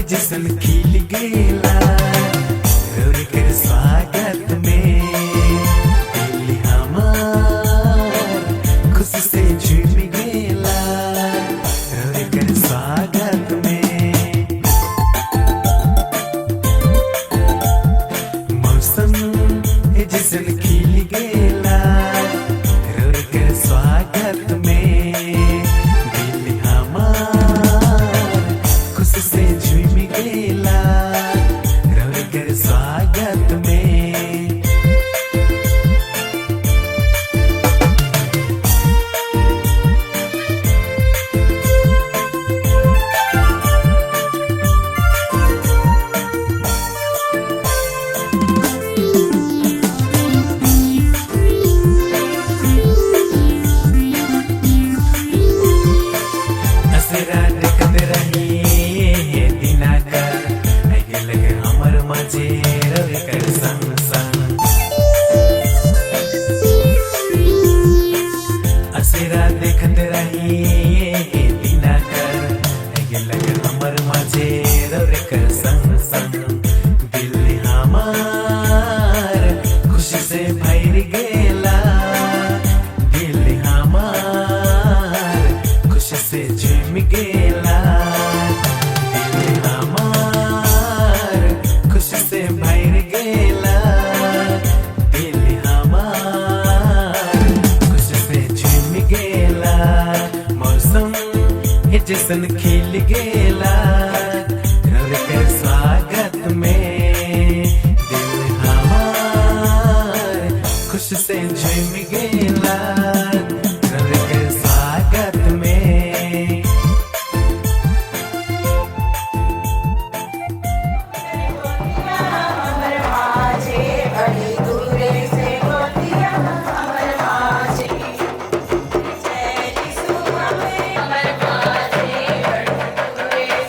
जैसन खिल गेला रौर कर स्वागत में दिल हमार खुशी से झूम गेला रौर कर स्वागत में। मौसम जैसन खिल गेला रौर कर स्वागत में दिल हमार खुशी से झूम गेला रौर कर स्वागत में। असरा देखत रही दिना कर आगे लगे हमर माझे रौर कर संग संग। असरा देखत रही दिना कर आगे लगे हमर माझे रौर कर संग संग। दिल हमार खुशी से भर गेला दिल हमार खुशी से झूम गेला दिल हमार खुशी से भर गेला दिल हमार खुशी से झूम गेला। मौसम जैसन खिल गेला रौर कर स्वागत में दिल हमार खुशी से झूम गेला रौर कर स्वागत में।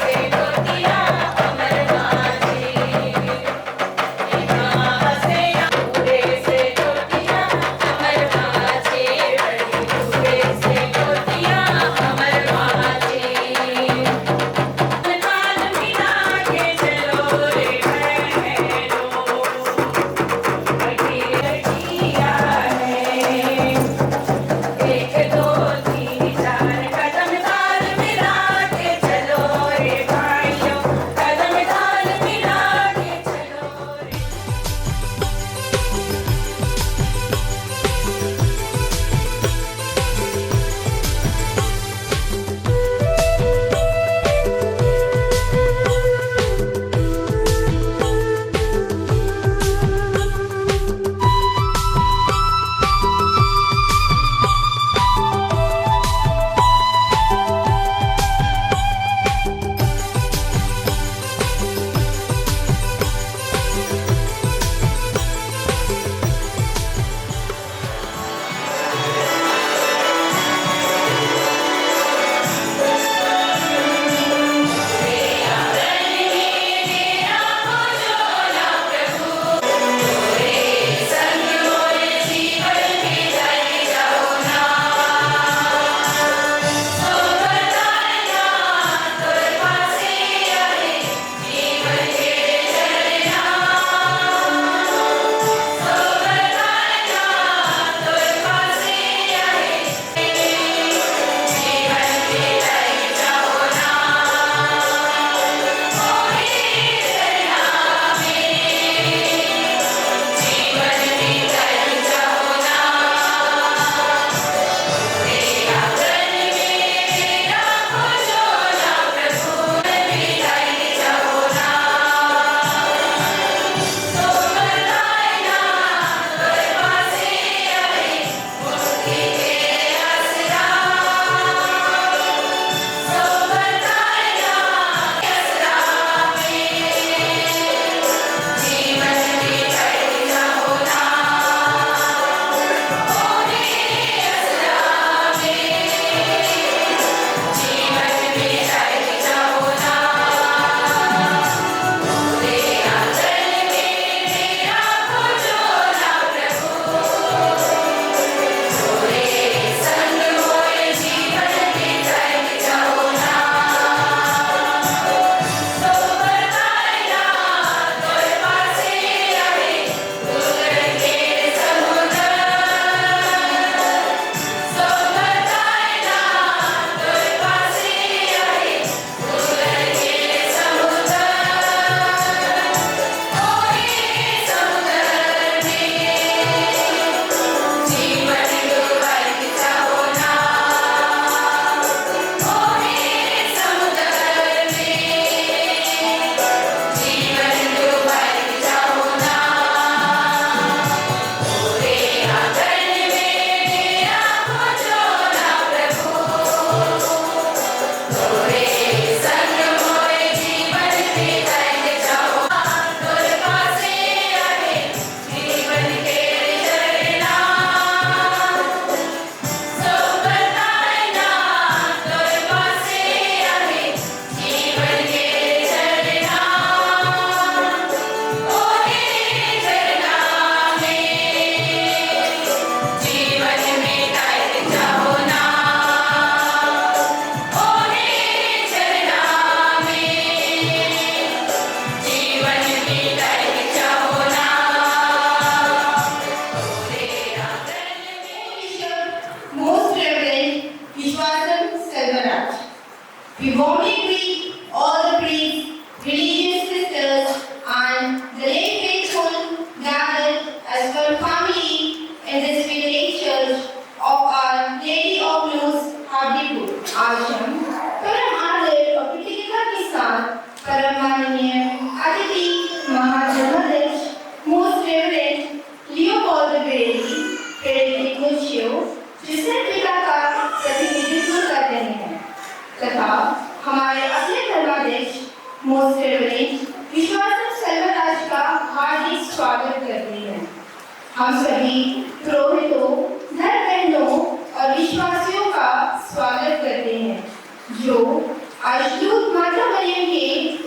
से We warmly greet all the priests, religious sisters, and the lay faithful gathered as one family in this village church of Our Lady of Luz, Habibur. आज हम परम आदर और प्रतिष्ठा के साथ परम माननीय अतिथि महाजनाध्यक्ष मोस्ट रेवरेंड लियोपोल्ड बेरेली फ्रेडरिक मुशियो जिसे पिता का प्रतिनिधित्व कर रहे हैं तथा हमारे अपने धर्माध्यक्ष मोस्ट रेवरेंड विश्वास सर्वराज का हार्दिक स्वागत करते हैं। हम सभी पुरोहितों, धर्म बहनों और विश्वासियों का स्वागत करते हैं जो आज दूत माता मरियम के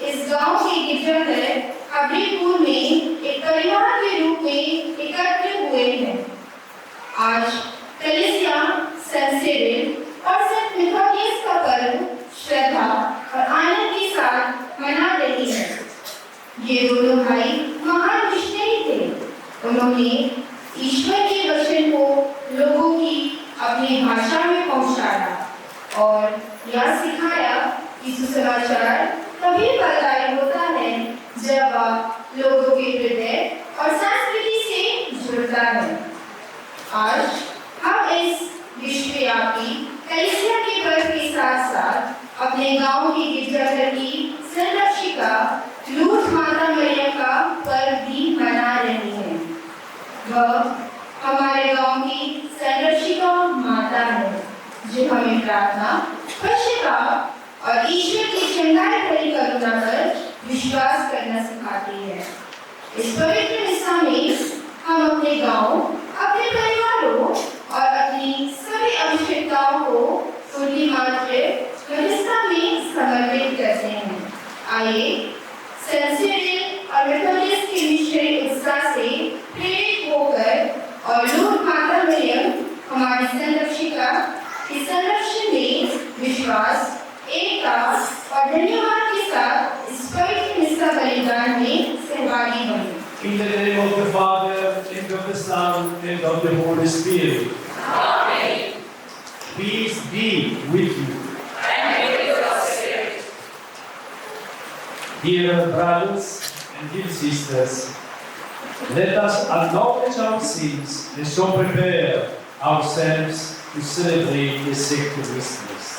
इस गांव के गिरजाघर हबीबपुर में एक परिवार के रूप में एकत्र हुए हैं। आज कलीसिया सेंट सिरिल और सेंट मिथानियस का पर्व श्रद्धा और आनंद के साथ मना रही है। ये दोनों भाई महान मिशनरी थे। उन्होंने ईश्वर के वचन को लोगों की अपनी भाषा में पहुंचाया और यह सिखाया कि सुसमाचार तभी फलदायी होता है जब वह लोगों के हृदय और संस्कृति से जुड़ता है। आज हम इस विश्वव्यापी कलीसिया के पर्व के साथ साथ अपने गांव की गिरजाघर की संरक्षिका लूर्द माता मरियम का पर्व भी मना रही है। वह हमारे गांव की संरक्षिका माता है जो हमें प्रार्थना, पश्चाताप और ईश्वर की चंगाई भरी करुणा पर विश्वास करना सिखाती है। इस पवित्र मिसा में हम अपने गांव, अपने परिवारों और अपनी सभी आवश्यकताओं को उनकी मातृ व्यवस्था में समर्पित करते हैं। आइए सेंट सिरिल और मेथोडियस के मिशनरी उत्साह से प्रेरित होकर और लूर्द माता मरियम हमारी संरक्षिका के संरक्षण में विश्वास, एकता और धन्यवाद के साथ इस पवित्र मिसा बलिदान में सहभागी बने। In the name of the Father, and of the Son, and of the Holy Spirit. Amen. Peace be with you. And with your spirit. Dear brothers and dear sisters, let us acknowledge our sins and so prepare ourselves to celebrate the sacred mysteries.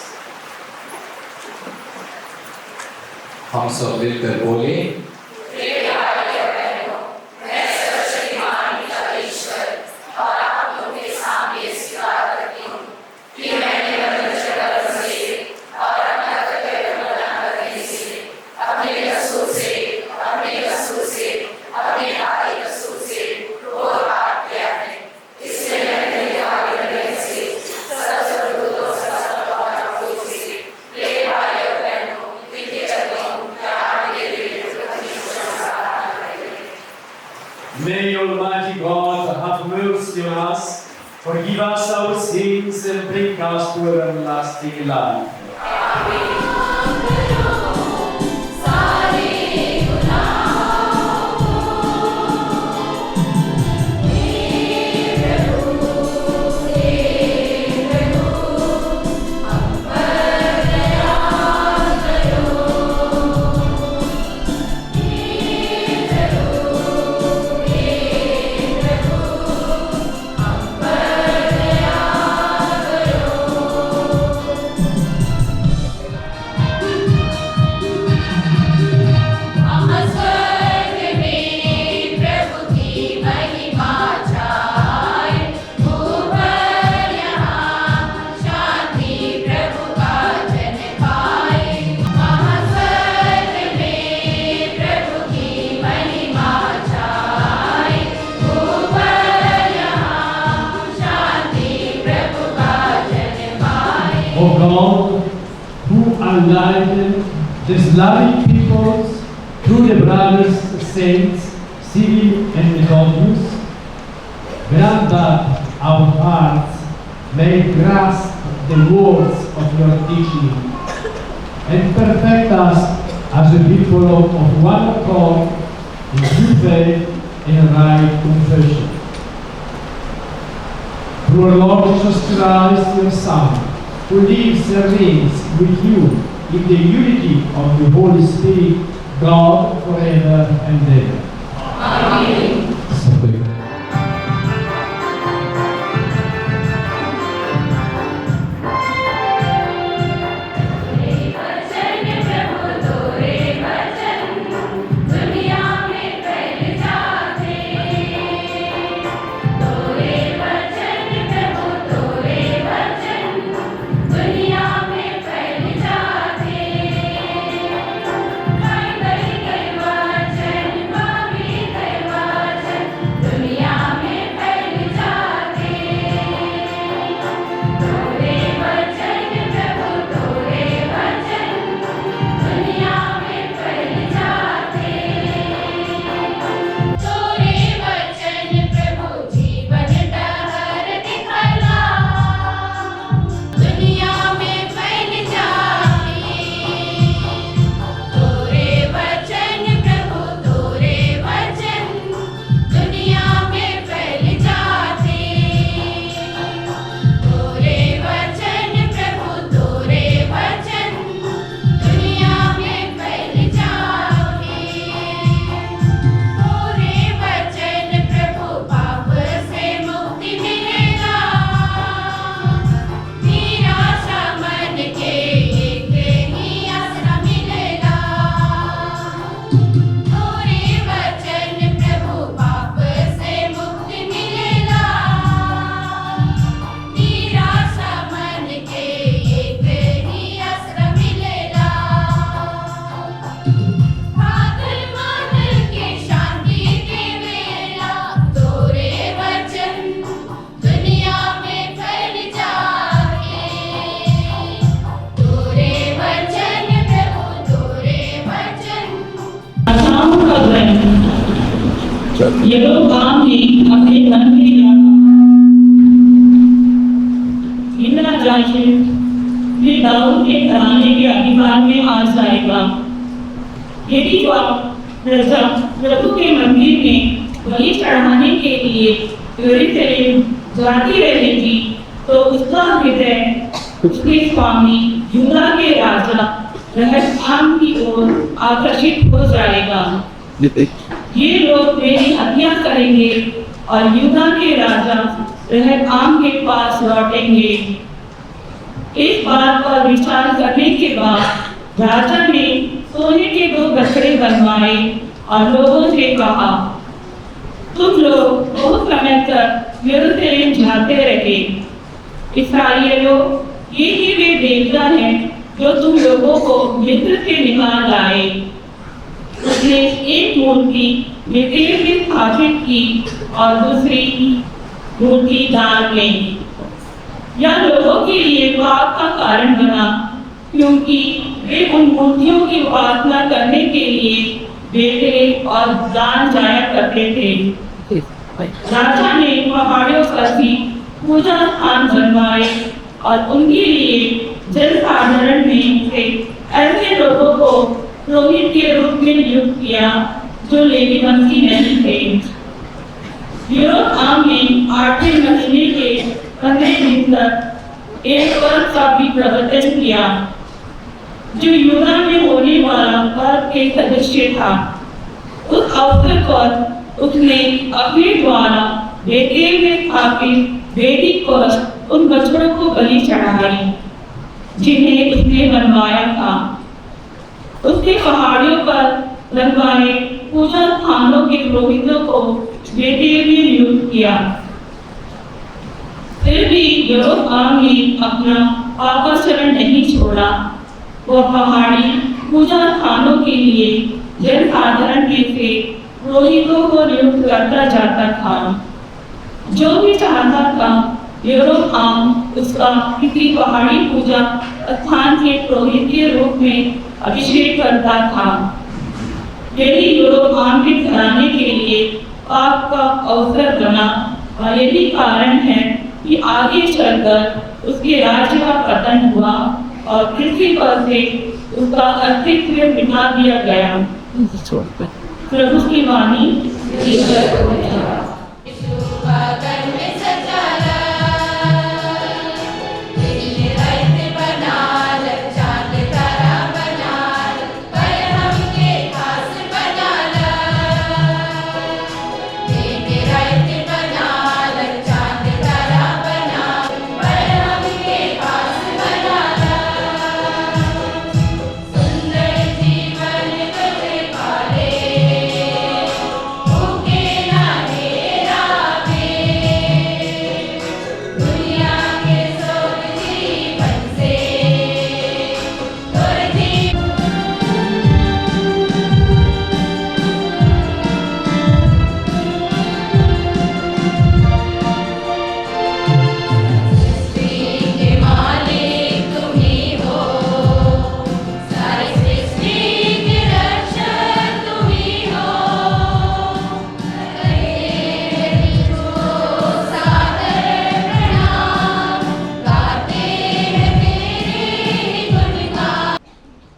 हम सब मिलकर बोले May Almighty God have mercy on us, forgive us our sins, and bring us to everlasting life. O God, who enlightened the Slavic peoples through the brothers saints Cyril and Methodius, grant that our hearts may grasp the words of your teaching and perfect us as a people of one accord in true faith and right confession. Through our Lord Jesus Christ, your Son, who lives and reigns with you in the unity of the Holy Spirit, God forever and ever. Amen. यरोबाम ने अपने मन में लिया इंद्रा जाके फिर दाऊद के घराने के अधिकार में आ जाएगा। यदि वह प्रजा प्रभु के मंदिर में बलि चढ़ाने के लिए यरूशलेम जाती रहेगी तो उसका हृदय उसके स्वामी यूदा के राजा रहबाम की ओर आकर्षित हो जाएगा। ये लोग मेरी हत्या करेंगे और यूदा के राजा रहबाम के पास लौटेंगे। इस बात पर विचार करने के बाद राजा ने सोने के 2 गठड़े बनवाए और लोगों से कहा, तुम लोग बहुत समय तक यरूशलेम जाते रहे। इस्राएलियों, ये ही वे देवता हैं जो तुम लोगों को मिस्र से निकाल लाए। उसने एक मूर्ति बेतेल में स्थापित की और दूसरी मूर्ति डाल में। यह लोगों के लिए पाप का कारण बना, क्योंकि वे उन मूर्तियों की उपासना करने के लिए बेतेल और दान जाया करते थे। राजा ने पहाड़ियों पर भी पूजा स्थान बनवाए और उनके लिए जनसाधारण में से ऐसे लोगों को पुरोहित के रूप में नियुक्त किया जो लेवी वंशी नहीं थे। यरोबाम ने 8वें महीने के 15 दिन तक एक पर्व का भी प्रवर्तन किया जो यूदा में होने वाला पर्व के सदस्य था। उस अवसर पर उसने अपने द्वारा बेतेल में स्थापित वेदी पर उन बछड़ों को बलि चढ़ाई जिन्हें उसने बनवाया था। उसके पहाड़ियों पर लगवाए पूजा स्थानों के पुरोहितों को बेतेल में नियुक्त किया। फिर भी यरोबाम ने अपना पापाचरण नहीं छोड़ा। वह पहाड़ी पूजा स्थानों के लिए जनसाधारण में से पुरोहितों को नियुक्त करता जाता था। जो भी चाहता था यरोबाम उसका किसी पहाड़ी पूजा स्थान के पुरोहित के रूप में अभिषेक करता था। यही यरोबाम के घराने के लिए पाप का अवसर बना और यही कारण है कि आगे चलकर उसके राज्य का पतन हुआ और पृथ्वी पर से उसका अस्तित्व मिटा दिया गया। प्रभु की वाणी। बना चांद तारा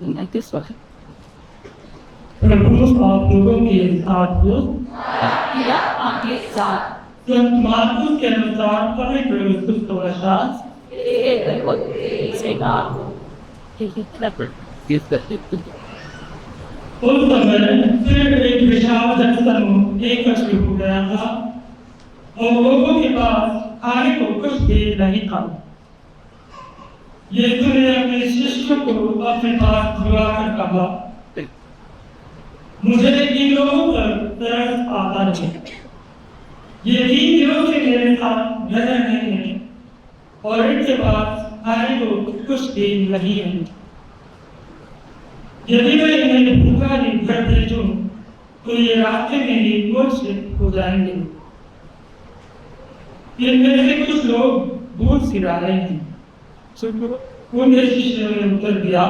प्रभु आप लोगों के साथ हो। या आपके साथ संत मार्कुस के अनुसार पवित्र सुसमाचार उस समय फिर एक विशाल जनसमूह एकत्र हो गया था और लोगों के पास खाने को कुछ भी नहीं था। यीशु ने अपने शिष्यों को अपने पास बुलाकर कहा, मुझे इन लोगों पर तरस आता है। ये 3 दिनों से मेरे साथ नजर नहीं है और इनके पास खाने को कुछ भी नहीं है। यदि मैं इन्हें भूखा नहीं कर भेजूं तो ये रास्ते में ही मूर्छित हो जाएंगे। इनमें से कुछ लोग भूख सिरा रहे हैं। उनके शिष्यों ने उत्तर दिया,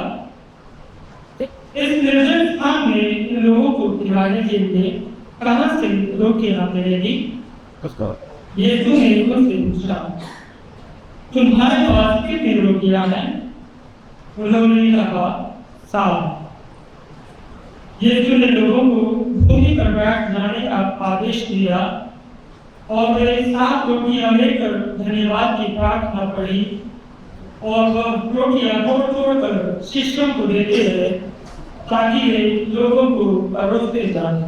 इस निर्जन स्थान में इन लोगों को खिलाने के लिए कहाँ से रोटियां मिलेगी? यीशु ने उनसे पूछा, तुम्हारे पास कितनी रोटियां हैं? उन्होंने कहा, 7। यीशु ने लोगों को भूमि पर बैठ जाने का आदेश दिया और वे 7 रोटियां लेकर धन्यवाद की प्रार्थना पढ़ी और वह रोटियां तोड़ कर शिष्यों को देते रहे ताकि वे लोगों को परोसते जाएं।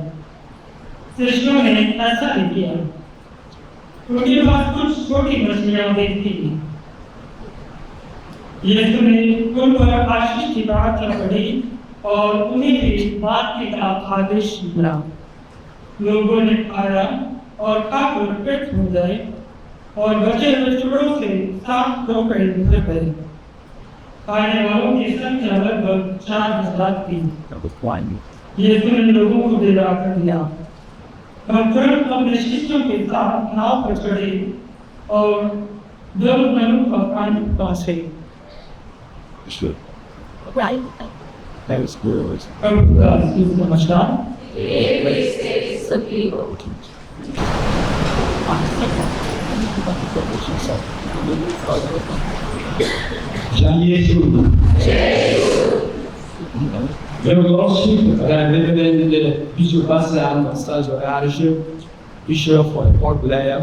शिष्यों ने ऐसा ही किया। उनके पास कुछ छोटी मछलियां भी थी। यीशु ने उन पर आशीष की प्रार्थना पढ़ी और उन्हें भी बांटने का आदेश दिया। लोगों ने खाया और खाकर पेट भर गए और बचे हुए टुकड़ों से 7 टोकरे भर गए। खाने वालों की संख्या लगभग 4,000 थी। यीशु ने लोगों को विदा कर दिया। हम तुरंत अपने शिष्यों के साथ नाव पर चढ़े और दमन का पानी पहुंचे। नमस्कार। Eu gosto da reverenda Bishop Bastian, passagem horária, Bishop von Port Blair,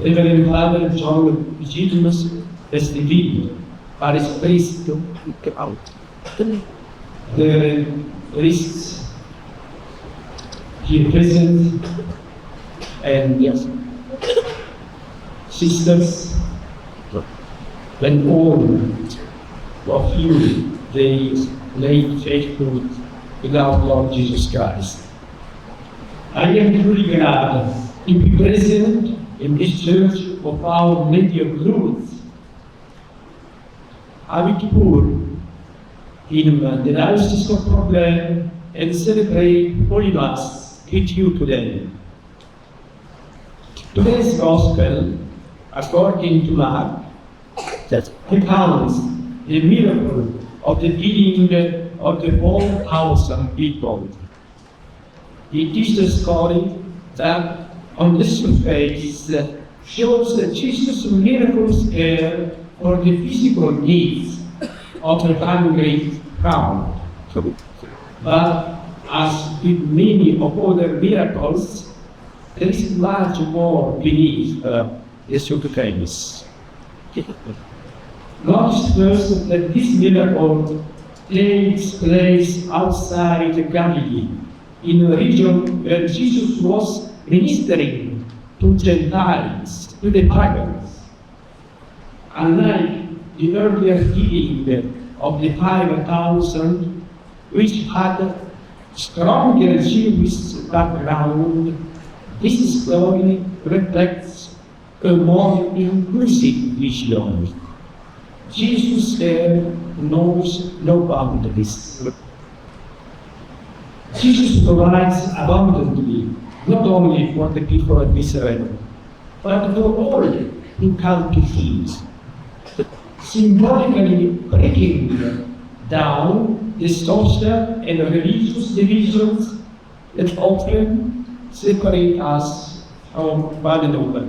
Reverend Father John Legitimus, SDV, para explícito, the risks he present, and yes, sisters, when all of you, they lay faithful in our Lord Jesus Christ. I am truly glad to be present in this church of our Lady of Lourdes. I will pour in the Diocese of Port Blair and celebrate Holy Mass with you today. Today's Gospel, according to Mark, recounts the miracle of the healing of the 4,000 people. It is a story that, on the surface, shows that Jesus' miracles care for the physical needs of the hungry crowd. But as with many of other miracles, there is much more beneath the surface. Notice first that this miracle takes place outside Galilee, in a region where Jesus was ministering to Gentiles, to the pagans. Unlike the earlier healing of the 5,000, which had stronger Jewish background, this story reflects a more inclusive vision. Jesus there knows no boundaries. Jesus provides abundantly, not only for the people of Israel, but for all who come to him, symbolically breaking down the social and religious divisions that often separate us from one another.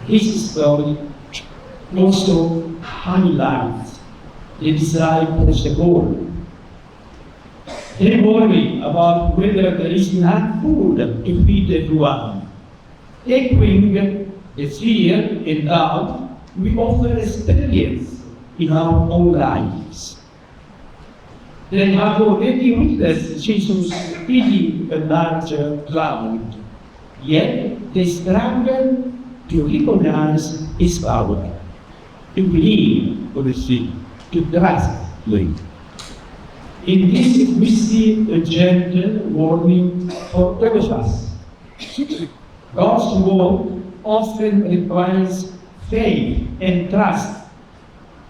This story also highlights the disciples the goal. They worry about whether there is enough food to feed everyone. Echoing the fear and doubt we often experience in our own lives. They have already witnessed Jesus feeding a larger crowd, yet they struggle to recognize His power, to believe or to trust Him. In this we see a gentle warning for all of us. God's word often requires faith and trust,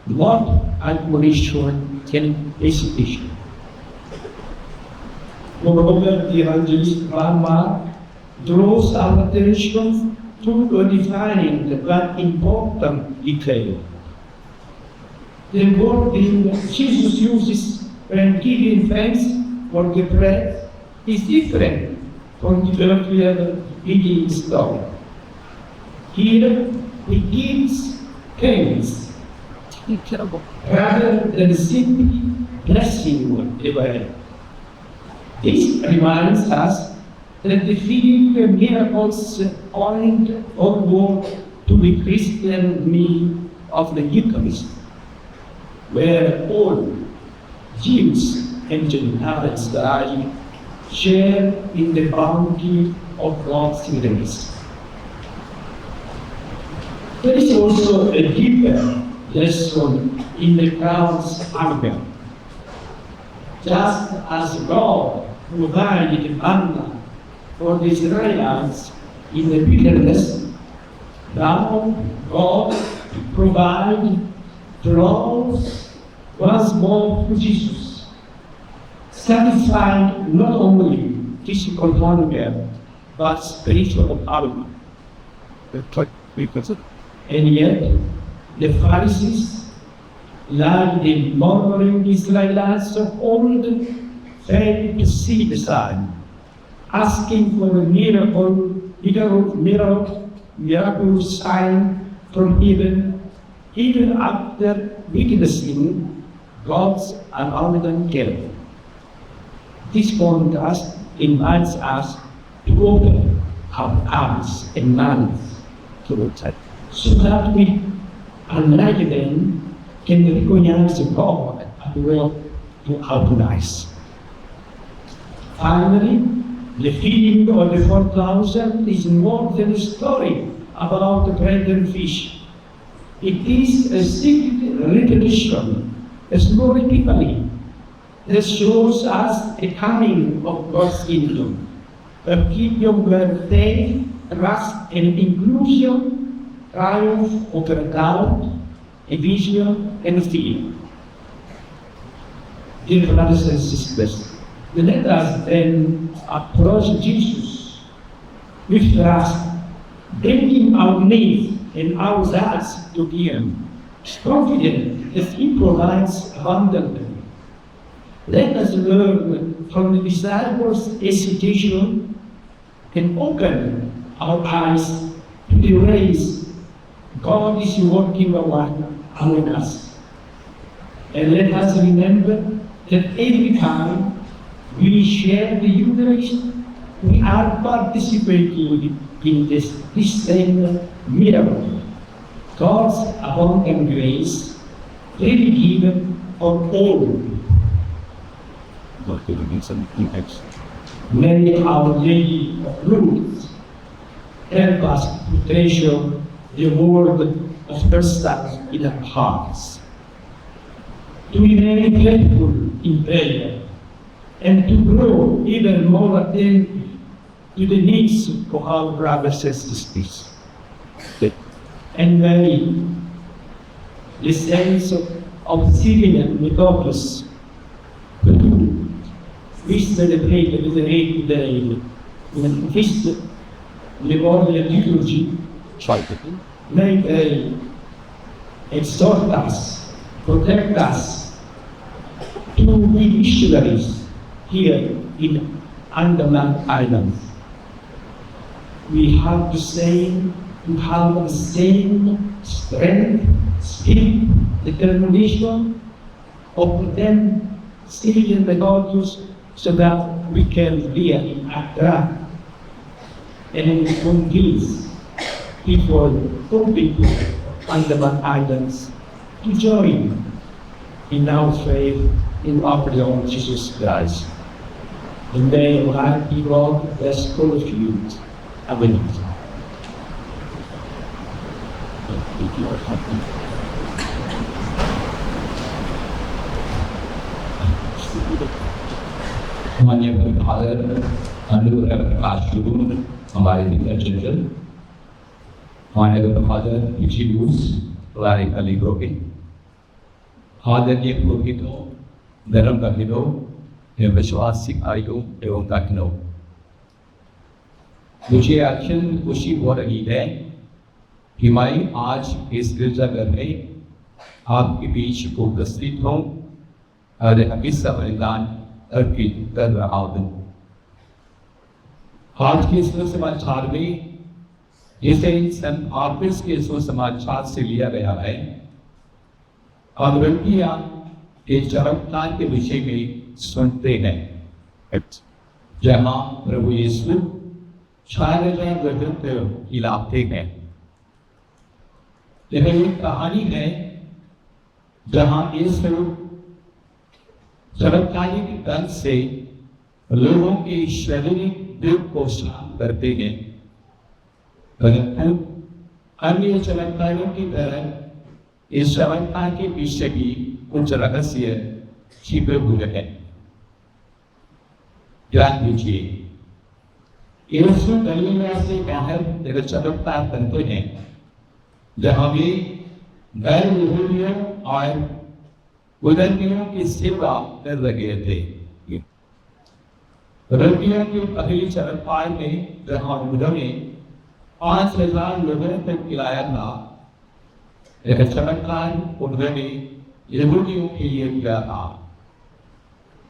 not admonition and hesitation. Moreover, the evangelist Mark draws our attention to a defining but important detail. The wording Jesus uses when giving thanks for the bread is different from the earlier feeding story. Here, He gives thanks rather than simply blessing the bread. This reminds us that the feeding miracles point forward to the Christian meal of the Eucharist, where all Jews and Gentiles alike share in the bounty of God's grace. There is also a deeper lesson in the crowd's hunger. Just as God provided manna for the Israelites in the wilderness, now God provides draws once more to Jesus, satisfying not only physical hunger but spiritual hunger. And yet, the Pharisees, like the murmuring Israelites of old, failed to see the sign, asking for a miraculous sign from heaven, even after witnessing God's abundant care. This contrast invites us to open our eyes and minds to it, so that we, unlike them, can recognize God and will to harmonize. Finally, the feeding of the 4,000 is more than a story about the bread and fish. It is a secret revelation, a small epiphany that shows us the coming of God's kingdom, a kingdom where faith, trust, and inclusion triumph over doubt, division, and fear. Dear brothers and sisters, let us then approach Jesus with trust, bringing our needs and our desires to Him, confident that He provides abundantly. Let us learn from the disciples' hesitation and open our eyes to the ways God is working among us. And let us remember that every time we share the Eucharist, we are participating in this same miracle. God's abundant grace, freely given for all. May Our Lady of Lourdes help us to treasure the word of her Son in our hearts, to remain faithful in prayer, and to grow even more attentive to the needs of our brothers and sisters. And may the sense of Syrian Methodus, we celebrate the Venerable Day when this memorial liturgy may they exhort us, protect us to be missionaries here in Andaman Islands. We have the same strength, spirit, determination, of them seeing the good news so that we can really attract and convince people from people on the islands to join in our faith in our Lord Jesus Christ. And may our people bless all of you. Amen. माननीय father अनुग्रह प्रकाश हमारे general माननीय father विजिलूस clerical grouping आदरणीय पुरोहितों, धर्म कहिनों एवं विश्वास सिखाइयों एवं कहिनों, मुझे अत्यंत खुशी हो रही है कि मैं आज इस गिरजाघर में आपके बीच उपस्थित हूँ और अभी संविधान अर्पित कर रहा हूँ। आज के सुसमाचार में जिसे सन ऑफिस के सुसमाचार से लिया गया है, अवृत्तियां इस चरमकाल के विषय में सुनते हैं, जहाँ प्रभु यीशु 4000 लोगों को खिलाते हैं। यह एक कहानी है जहाँ यीशु चमत्कारिक ढंग से लोगों के शारीरिक दुख को शांत करते हैं, परंतु अन्य चमत्कारों की तरह इस चमत्कार के पीछे भी कुछ रहस्य छिपे हुए हैं। ध्यान दीजिए, यीशु गलीला से बाहर एक चमत्कार करते हैं जहाँ वे गैर यहूदियों और उदरनियों की सेवा कर रहे थे। रबियों की पहली चमत्कार में जहाँ उन्होंने 5000 लोगों को खिलाया था, एक चमत्कार उन्होंने यहूदियों के लिए किया था।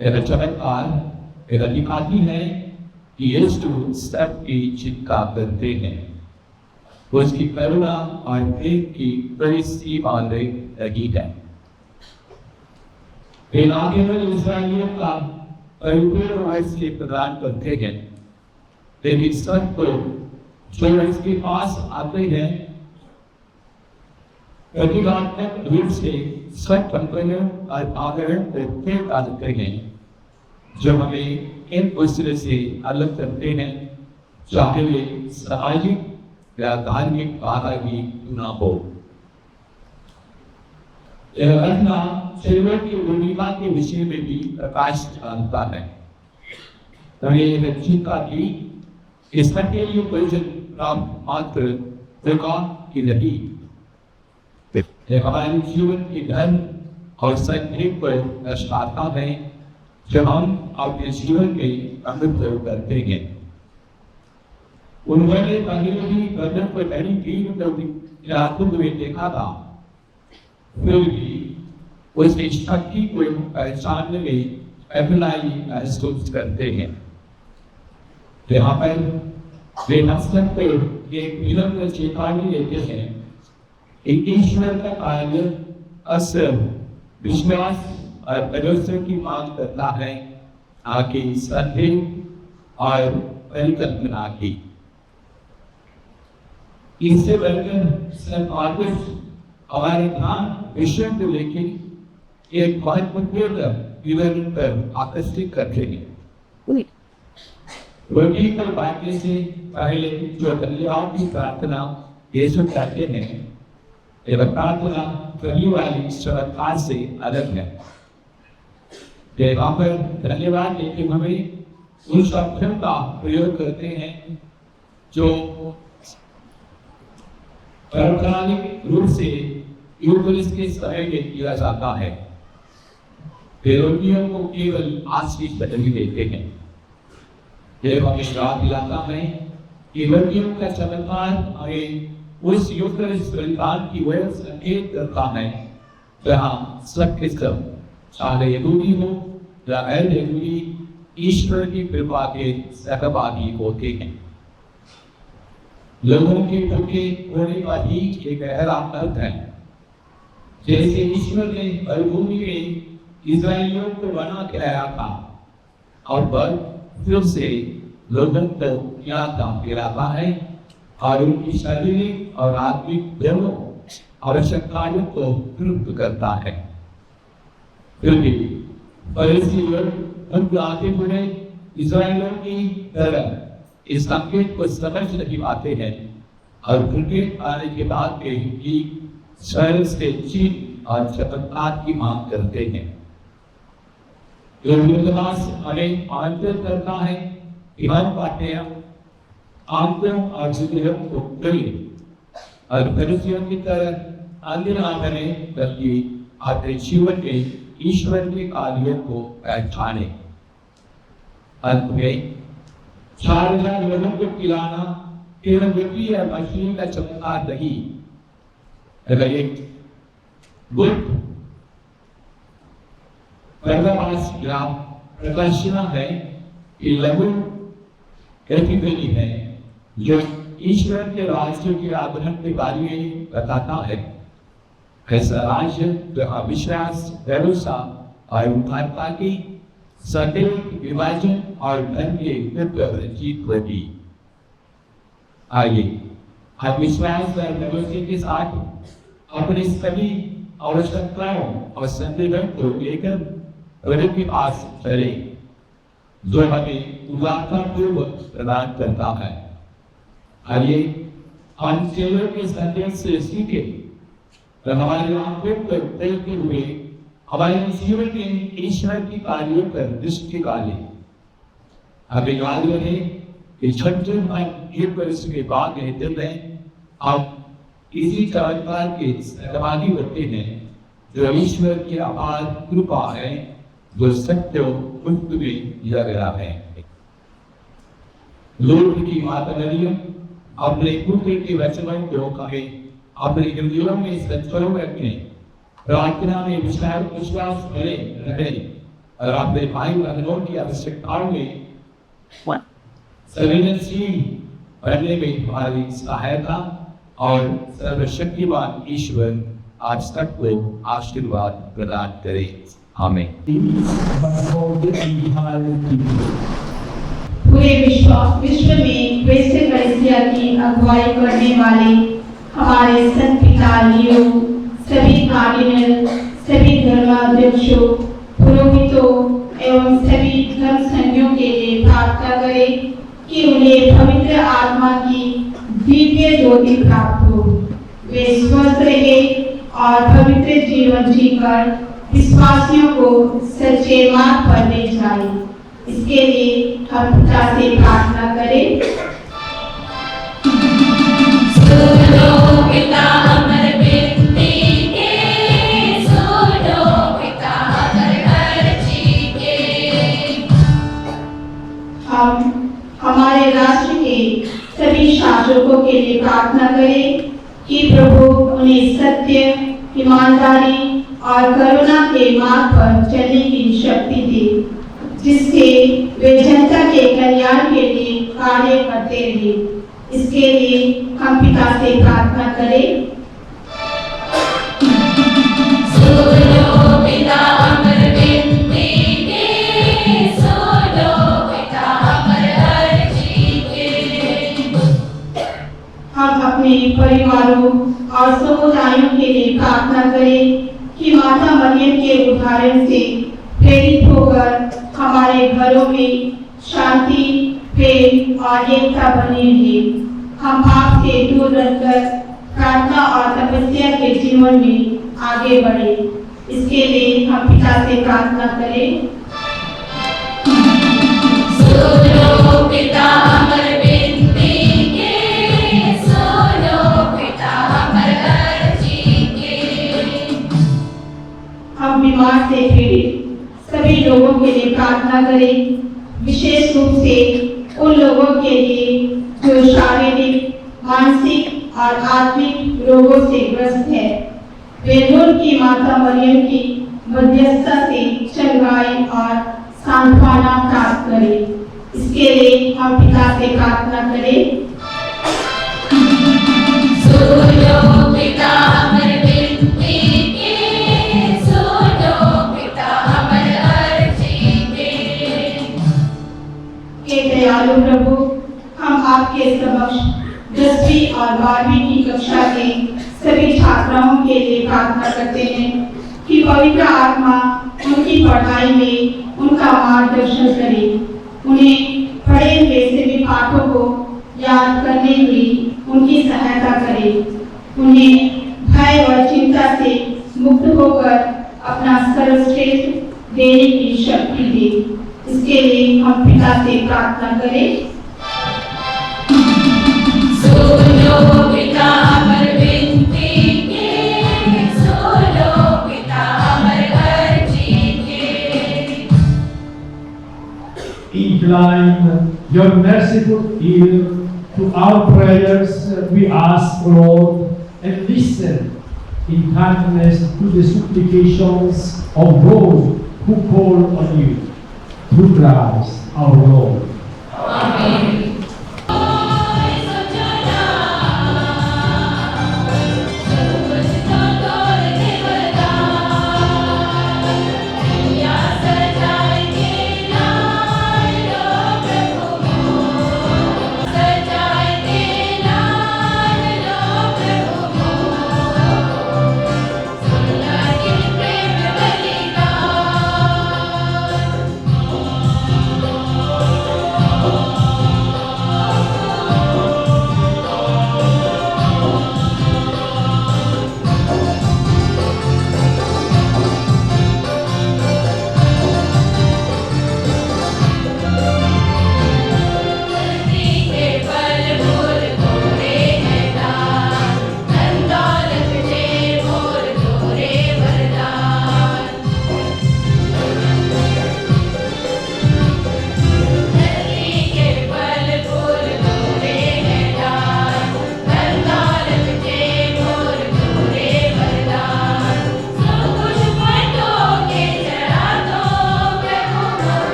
यह चमत्कार एक दिखाती है कि यीशु सबकी चिंता करते हैं, उसकी करुणा और प्रेम की बड़ी सीमा लगी है। इलाके में इस्राएलियों का परिपूर्ण वायु प्रदान करते हैं, लेकिन सबको जो इसके पास आते हैं प्रतीकात्मक रूप से सब कंपनियों और आदरण को फेंक डालते हैं, जो हमें इन दूसरे से अलग करते हैं, चाहे वे सामाजिक या धार्मिक बाधा ही न हो। यह घटना सेवा की भूमिका के विषय में भी प्रकाश डालता है। हमें चिंता की इसके लिए प्रयोजन प्राप्त मात्र प्रकार की नहीं, हमारे जीवन के धर्म और संगीत पर दर्शाता है जो हम अपने जीवन में अमृत करते हैं। उन्होंने पहले भी गर्दन पर बड़ी भीड़ रातों में देखा था, फिर भी उस शक्ति को पहचानने में अपनाई महसूस करते हैं। यहाँ पर वे हंसकर पे एक विलंब चेतावनी देते हैं, ईश्वर का कार्य असल विश्वास और भरोसे की मांग करता है, आगे संदेह और परिकल्पना की। इससे बढ़कर हमारे ध्यान विषय को लेकर एक महत्वपूर्ण विवरण पर आकर्षित करते हैं। वर्गीकरण बांटने से पहले जो कल्याण की प्रार्थना यीशु करते हैं, यह प्रार्थना पहली वाली चमत्कार से अलग है। वहाँ पर धन्यवाद लेकिन हमें उन शब्दों का प्रयोग करते हैं जो पारंपरिक रूप से यूकेरिस्ट के समय में किया जाता है। रोगियों को केवल आशीष बदली देते हैं। यह विश्वास दिलाता है कि रोगियों का चमत्कार हमें उस यूकेरिस्ट बलिदान की वजह संकेत करता है जहाँ सब के सब, चाहे यहूदी हो या गैर यहूदी, ईश्वर की कृपा के सहभागी होते हैं। लोगों के भूखे होने का ही एक गहरा अर्थ है। जैसे ईश्वर ने मरुभूमि में इस्राएलियों को बना के लाया था और बल फिर से लोगों को यहाँ काम दिलाता है और उनकी शारीरिक और आत्मिक दोनों आवश्यकताओं को पूर्ण करता है। फिर भी फरीसी लोग उनके आते हुए इस्राएलियों की तरह इस संकेत को समझ नहीं पाते हैं और उनके आने के बाद के ही स्वयं से चिन्ह और चमत्कार की मांग करते हैं। विश्वास हमें आंतरिक करता है कि हम पाते हैं आंतरिक और हृदय को करिए और फरीसियों की तरह अन्य ना करें बल्कि अपने जीवन में ईश्वर के कार्यों को पहचाने। अंत में 4000 लोगों को खिलाना केवल व्यक्ति या मशीन का चमत्कार नहीं, अगर एक बुद्ध प्रकाश ग्राम प्रकाशना है कि लघु कैटेगरी है जो ईश्वर के राज्य के आगमन के बारे में बताता है। ऐसा राज्य जहाँ विश्वास, भरोसा और उदारता की सदैव विभाजन और धन के विरुद्ध जीत होगी। आइए हम विश्वास और भरोसे के साथ अपने सभी आवश्यकताओं और संदेहों को लेकर प्रभु के पास चलें, जो हमें उदारता पूर्वक प्रदान करता है। आइए हम सेवक के संदेश से सीखें और हमारे आंखों पर देखते हुए हमारे जीवन में ईश्वर की कार्यों पर दृष्टि डालें। हमें याद रहे कि छठे एक वर्ष के बाद रहते में हम इसी चमत्कार के सहभागी होते हैं जो ईश्वर की अपार कृपा है, जो सत्य मुक्त में दिया गया है। लोग की माता मरियम अपने पुत्र के वचनों को कहे अपने हृदयों में संचरण रखें, प्रार्थना में विश्वास करें और अपने भाई बहनों की आवश्यकताओं में संवेदनशील बनने में तुम्हारी सहायता और सर्वशक्तिमान ईश्वर आज तक को आशीर्वाद प्रदान करे। आमीन। पूरे विश्व में वैसे कलीसिया की अगुवाई करने वाले हमारे संत पिता लियो, सभी कार्डिनल, सभी धर्माध्यक्षों, पुरोहितों एवं सभी धर्म संघियों के लिए प्रार्थना करें कि उन्हें पवित्र आत्मा की दिव्य ज्योति प्राप्त हो, वे स्वस्थ रहे और पवित्र जीवन जीकर विश्वासियों को सच्चे मार्ग पर ले जाए। इसके लिए हम पिता से प्रार्थना करें। सुनो पिता हमर बिनती के, सुनो पिता हमर अर्जी के। हम हमारे राष्ट्र के सभी शासकों के लिए प्रार्थना करें कि प्रभु उन्हें सत्य, ईमानदारी और करुणा के मार्ग पर चलने की शक्ति दे, जिससे वे जनता के कल्याण के लिए कार्य करते रहे। इसके लिए हम पिता से प्रार्थना करें। सुनो पिता हमर बिनती के, सुनो पिता हमर अर्जी के। हम अपने परिवारों और समुदायों के लिए प्रार्थना करें कि माता मरियम के उदाहरण से प्रेरित होकर हमारे घरों में शांति, प्रेम और एकता बनी रहे। हम पाप से दूर रहकर प्रार्थना और तपस्या के जीवन में आगे बढ़े। इसके लिए हम पिता से प्रार्थना करें। सुनो पिता हमर बिनती के, सुनो पिता हमर अर्जी के। हम बीमार से पीड़ित सभी लोगों के लिए प्रार्थना करें, विशेष रूप से उन लोगों के लिए जो शारीरिक, मानसिक और आत्मिक रोगों से ग्रस्त है। वे नूर की माता मरियम की मध्यस्थता से चंगाई और सांत्वना प्राप्त करें। इसके लिए हम पिता से प्रार्थना करें। सुनो पिता हमर बिनती के, सुनो पिता दयालु प्रभु, हम आपके समक्ष 10वीं और 12वीं की कक्षा के सभी छात्राओं के लिए प्रार्थना करते हैं कि पवित्र आत्मा उनकी पढ़ाई में उनका मार्गदर्शन करे, उन्हें पढ़े हुए सभी पाठों को याद करने में उनकी सहायता करे, उन्हें भय और चिंता से मुक्त होकर अपना सर्वश्रेष्ठ देने की शक्ति दे। इसके लिए हम पिता से प्रार्थना करें। सुनो पिता हमर विनती के, सुनो पिता हमर अर्जी के। Incline your merciful ear to our prayers, we ask, Lord, and listen in kindness to the supplications of those who call on you. Through Christ our Lord. Amen.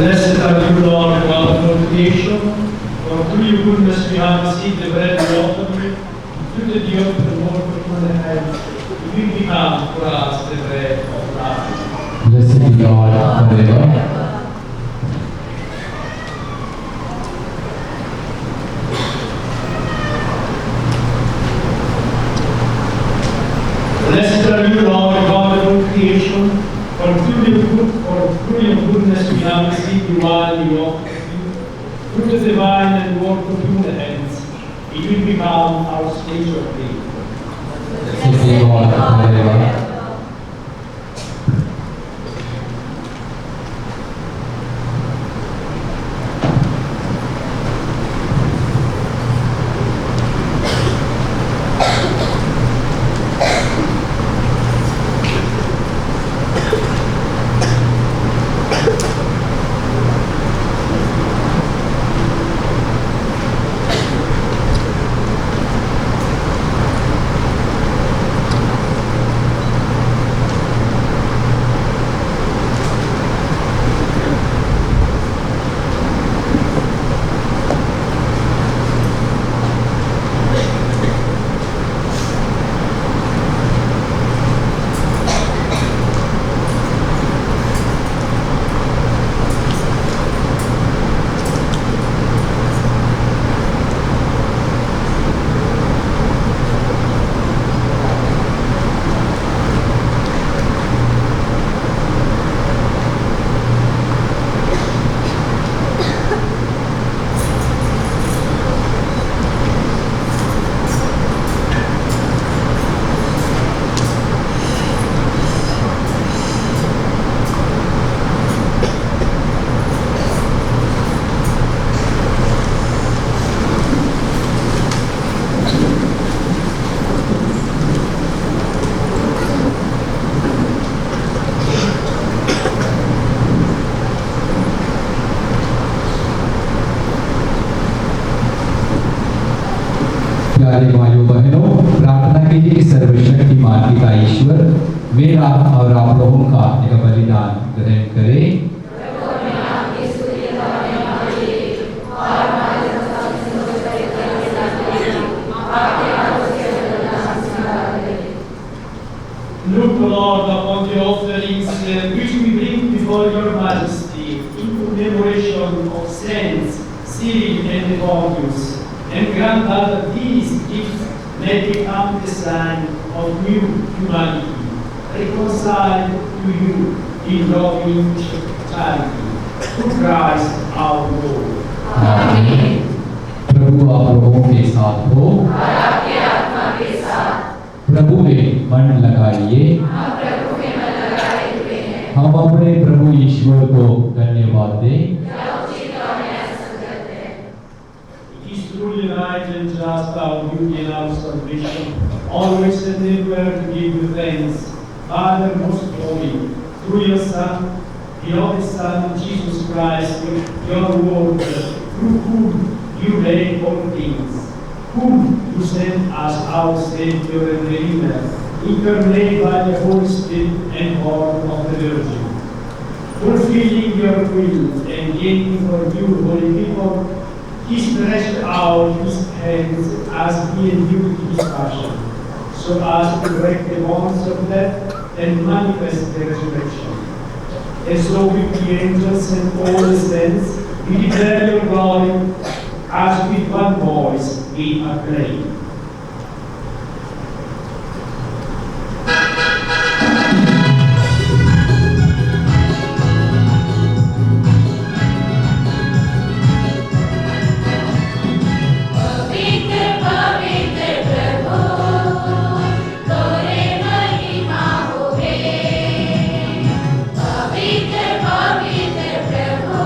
Blessed are you, Lord, God of all creation, for through your goodness we have received the bread and water, through the dew of the Lord from the heavens, you will become for us the bread of life. Blessed be God forever. Blessed are you, Lord, God of all creation, for through your goodness we have received the wine you offer to you. Through the divine and work of human hands, it will become our spiritual faith. Blessed be God forever. प्यारे भाइयों बहनों, प्रार्थना कीजिए कि सर्वशक्तिमान पिता ईश्वर मेरा और आप लोगों का यह बलिदान ग्रहण करे। Look, Lord, upon the offerings which we bring before before your majesty in commemoration of saints Cyril and Methodius, and grant that these gifts may become the sign of new humanity, reconciled to you in loving charity, through Christ our Lord. आमीन। प्रभु आप लोगों के साथ हो। और आपके आत्मा के साथ। प्रभु में मन लगाइए। हम प्रभु में मन लगाए हुए हैं। हम अपने प्रभु ईश्वर को धन्यवाद दें। क्या उचित और न्याय संगत है। It is truly right and just our duty and our salvation, always and everywhere to give you thanks, Father most holy, through your Son, the only Son, Jesus Christ, your Word, through whom you made all things, whom you sent as our Savior and Redeemer, incarnate by the Holy Spirit and born of the Virgin. Fulfilling your will and gaining for you, holy people, he stretched out his hands as he endured his passion, so as to break the bonds of death and manifest the resurrection. And so with the angels and all the saints, we declare your glory, as with one voice we acclaim. पवित्र पवित्र प्रभु तोरे महिमा होवे। पवित्र पवित्र प्रभु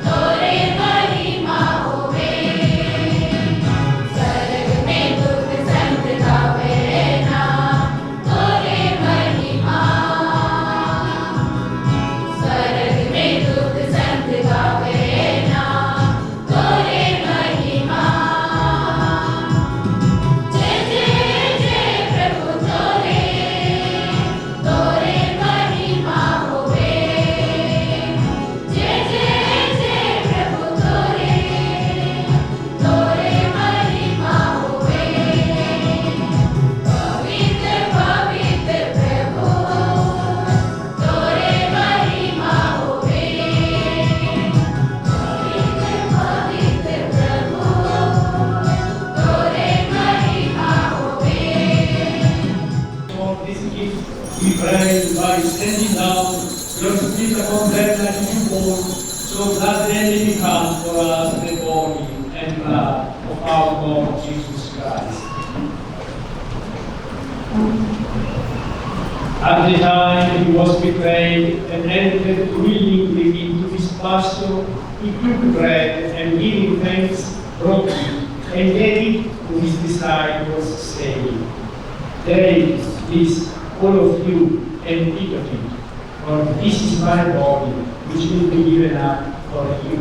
तोरे महिमा होवे। स्वर्ग में दुख संत गावे ना तोरे महिमा। स्वर्ग में दुख संत गावे ना तोरे महिमा। जय जय जय प्रभु तोरे तोरे महिमा होवे। जय जय जय प्रभु तोरे तोरे महिमा होवे। पवित्र पवित्र प्रभु तोरे महिमा होवे। पवित्र पवित्र प्रभु तोरे महिमा होवे। For this gift, we pray by sending down your Spirit upon them like you born, so that they may become for us the body and blood of our Lord Jesus Christ. At the time he was betrayed and entered willingly into his passion, he took bread and giving thanks, broke it and gave it to his disciples, saying, "Take this, all of you, and eat of it, for this is my body, which will be given up for you."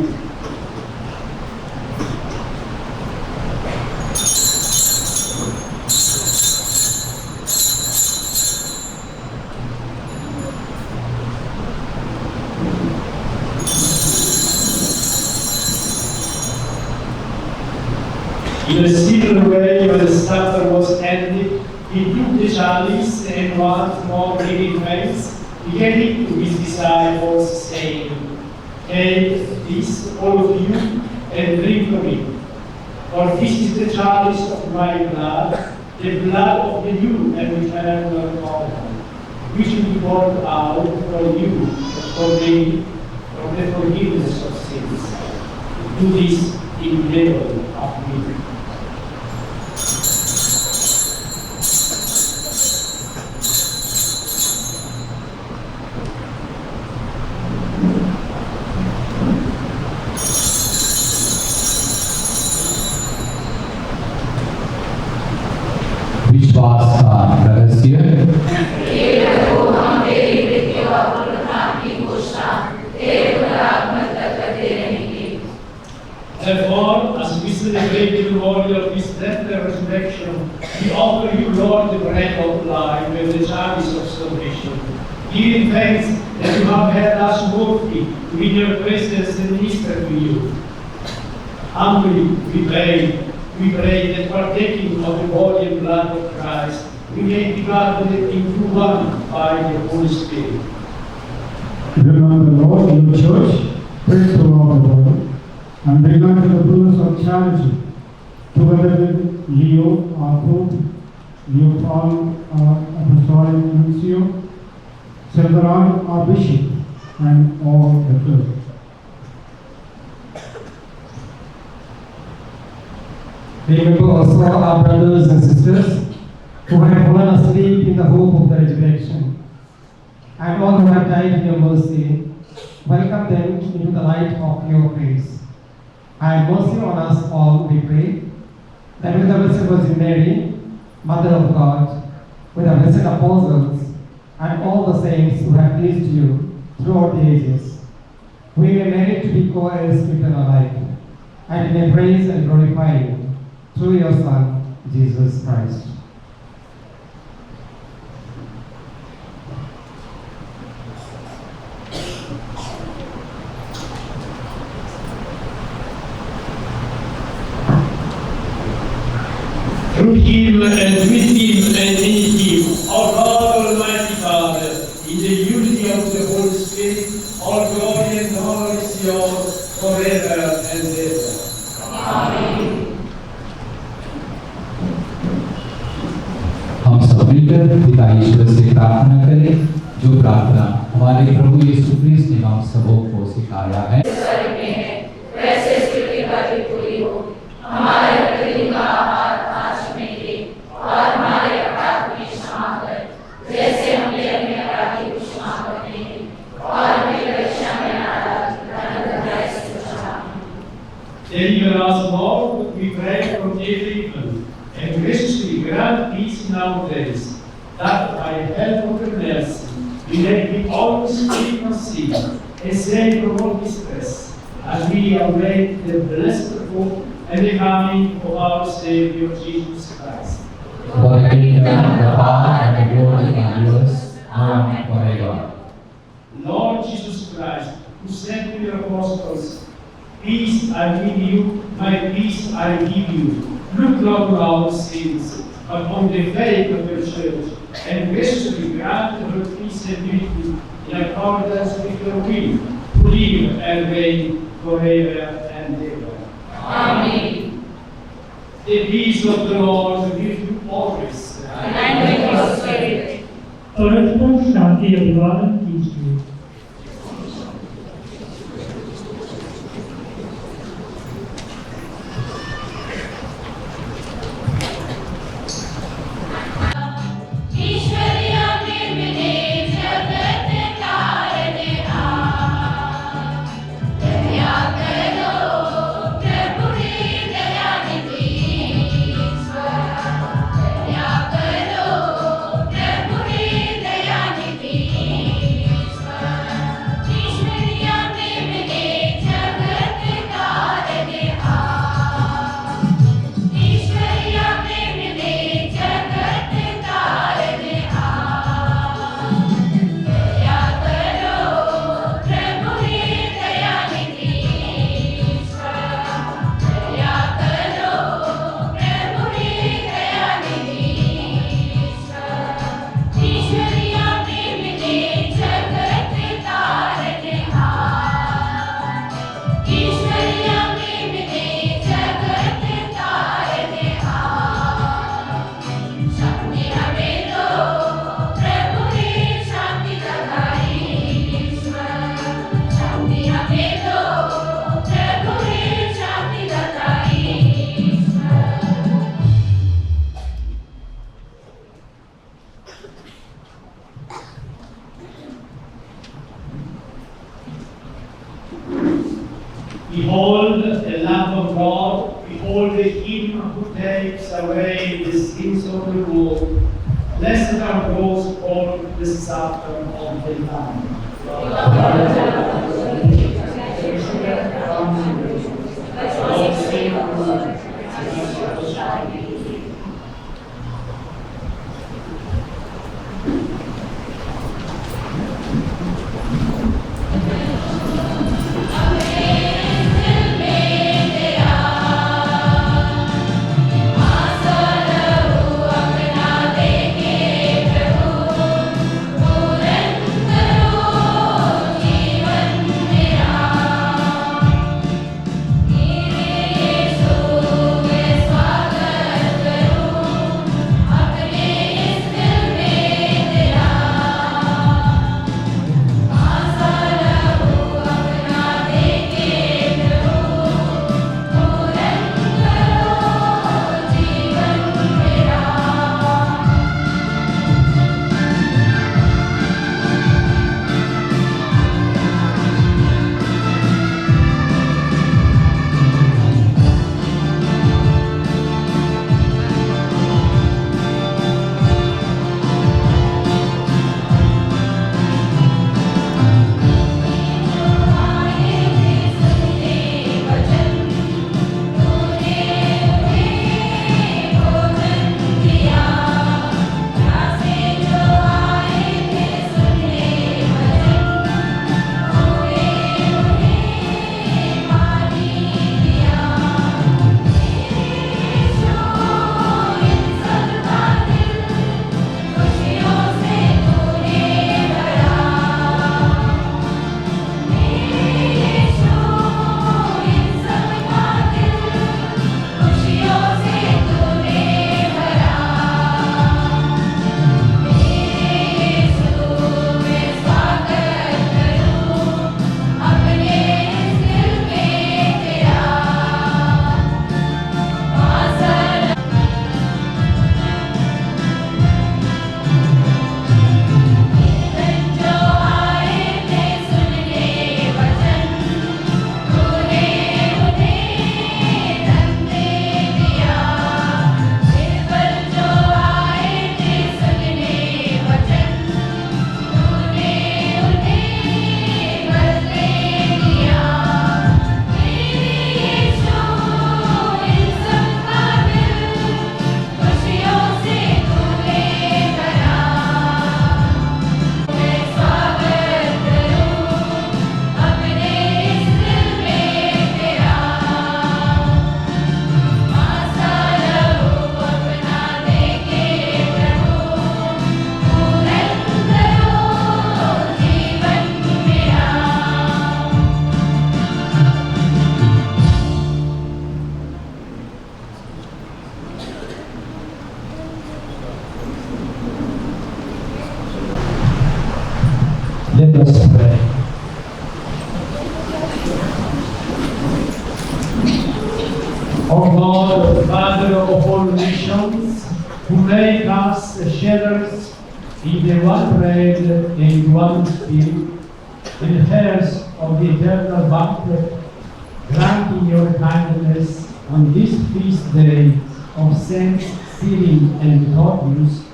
In a similar way, when the supper was ended, he took the chalice and once more giving thanks, he gave it to his disciples, saying, "Take this, all of you, and drink from it. For this is the chalice of my blood, the blood of the new and eternal covenant, which will be poured out for you for the forgiveness of sins. Do this in memory of me." विश्वास का रहस्य। हे प्रभु, हम तेरी मृत्यु और पुनरुत्थान की घोषणा तेरे पुनरागमन तक करते रहेंगे। Therefore, as we celebrate the glory of his death and resurrection, we offer you, Lord, the bread of life and the chalice of salvation, giving thanks that you have held us worthy to be in your presence and minister to you. Humbly we pray that partaking of the body and blood of Christ, we may be gathered into one by the Holy Spirit. Remember, Lord, your church spread throughout the world and bring unto the fullness of charity, together with Leo, our Pope, Leo Paul, our Apostolic Nuncio, Silveran, our Bishop, and all the church. Remember also our brothers and sisters who have fallen asleep in the hope of the resurrection, and all who have died in your mercy. Welcome them into the light of your face. Have mercy on us all, we pray, that with the Blessed Virgin Mary, Mother of God, with the blessed apostles, and all the saints who have pleased you throughout the ages, we may merit to be co-heirs to eternal life, and may praise and glorify you through your Son, Jesus Christ. Through him and with him and in him, our God Almighty Father, in the unity of the Holy Spirit, all glory and honor is yours forever and ever. Amen. हम सब मिलकर पिता ईश्वर से प्रार्थना करें, जो प्रार्थना हमारे प्रभु यीशु क्रिस्त ने हम सबों को सिखाया है। वैसे स्तुति का भी पूरी हो, हमारे प्रतिदिन का आहार आज में दे, और हमारे अपराध में क्षमा कर, जैसे हम भी अपने अपराधी को क्षमा करते हैं, और हमें परीक्षा में न डाल, वरन बुराई से बचा। Deliver us, Lord, we pray, from every evil, and graciously grant peace in our days, that by help of your mercy we may be always free from sin, and safe from all distress, as we await the blessed hope and the coming of our Savior Jesus Christ. For the kingdom, the power, and the glory are yours, now and forever. Lord Jesus Christ, who said to your apostles, "Peace I give you, my peace I give you," look not on our sins, but on the faith of your church, and graciously grant her peace and unity in accordance with your will, to live and reign forever and ever. Amen. The peace of the Lord be with you always. And with your spirit. परस्पर शांति अभिवादन कीजिए। Behold the Lamb of God, behold him who takes away the sins of the world. Blessed are those born the Son of the Lamb. Amen. Let us pray. O God, Father of all nations, who make us sharers in the one bread and one spirit, and heirs of the eternal banquet, grant in your kindness on this feast day of Saints Cyril and Methodius,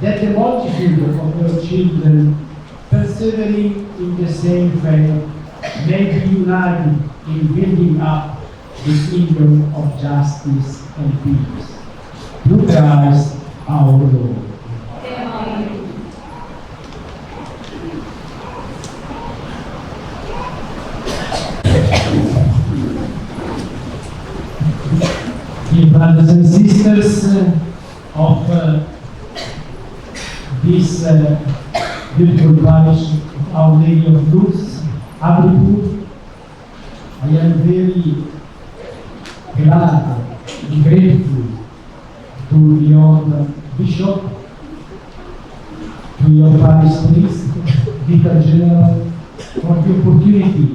that the multitude of your children, persevering in the same faith, may be united in building up the kingdom of justice and peace. Through Christ our Lord. Dear brothers and sisters of this beautiful parish of Our Lady of Lourdes, Abricourt, I am very glad and grateful to your bishop, to your parish priest, vicar general, for the opportunity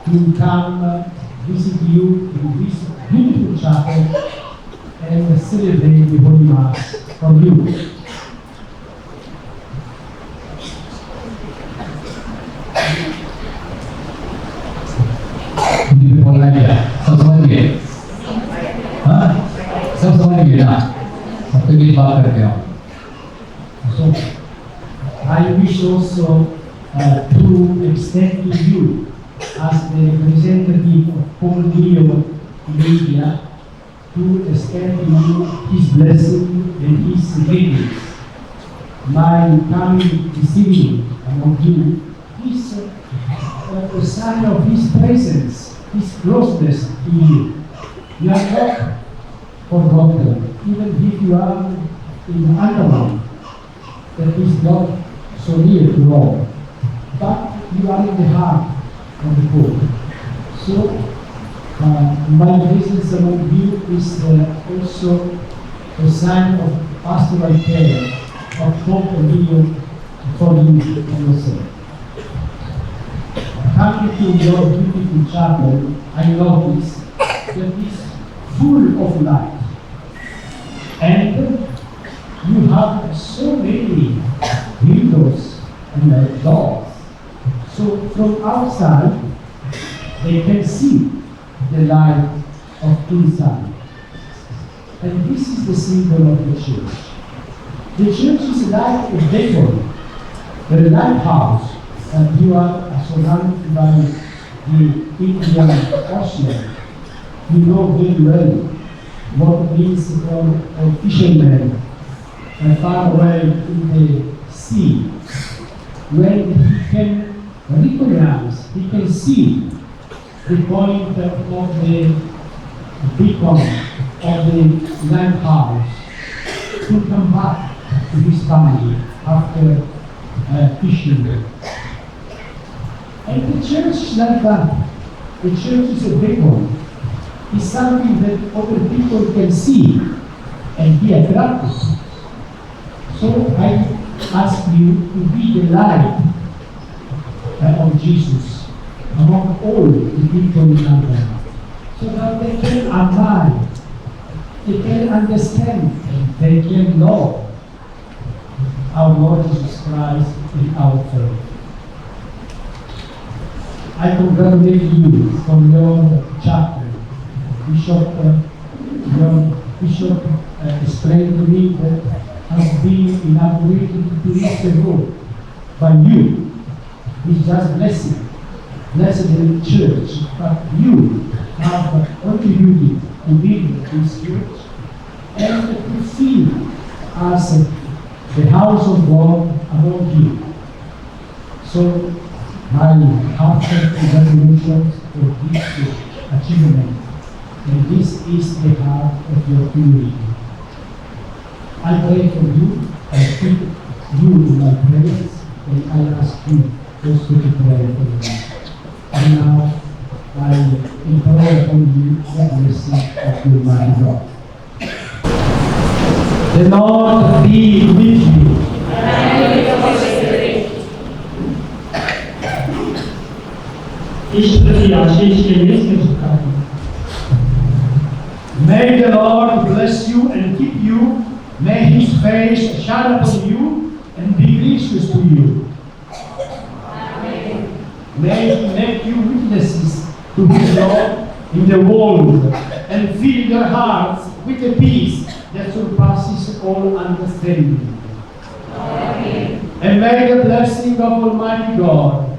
to come visit you in this beautiful chapel and celebrate the Holy Mass for you. बोलना क्या सब समझ गए हाँ सब समझ गए ना सबके बीच बात करते हो So, I wish also to extend to you, as the representative of Paul Leo in India, to extend to you his blessing and his greetings. My coming this evening among you is a sign of his presence, his closeness to you. You are not forgotten, even if you are in Andaman, that is not so near to Rome, but you are in the heart of the Pope. So, my presence among you is also a sign of pastoral care of Pope Leo for you and yourself. Coming to your beautiful chapel, I notice that it is full of light, and you have so many windows and doors. So from outside, they can see the light of inside. And this is the symbol of the church. The church is like a beacon, a lighthouse, and you are surrounded by the Indian Ocean. You know very well what it means for a fisherman far away in the sea, when he can recognize, he can see the point of the beacon of the lighthouse to come back to his family after fishing. And the church is like that. The church is a beacon. It's something that other people can see and be attracted. So I ask you to be the light of Jesus among all the people in our life, so that they can admire, they can understand, and they can know our Lord Jesus Christ in our faith. I congratulate you from your chapter. Your bishop explained to me that has been inaugurated 2 weeks ago by you. It's just blessed in the church, but you have contributed to build this church and to feel as the house of God among you. So my heartfelt congratulations for this achievement, and this is the heart of your community. I pray for you, I keep you in my prayers, and I ask you also to pray for me. And now I implore upon you the blessing of your mighty God. The Lord be with you. And with your spirit. आशीष प्रति आशीष के लिए सिर झुकाएं। May the Lord bless you and keep you. May His face shine upon you and be gracious to you. Amen. May He make you witnesses to His love in the world and fill your hearts with a peace that surpasses all understanding. Amen. And may the blessing of Almighty God,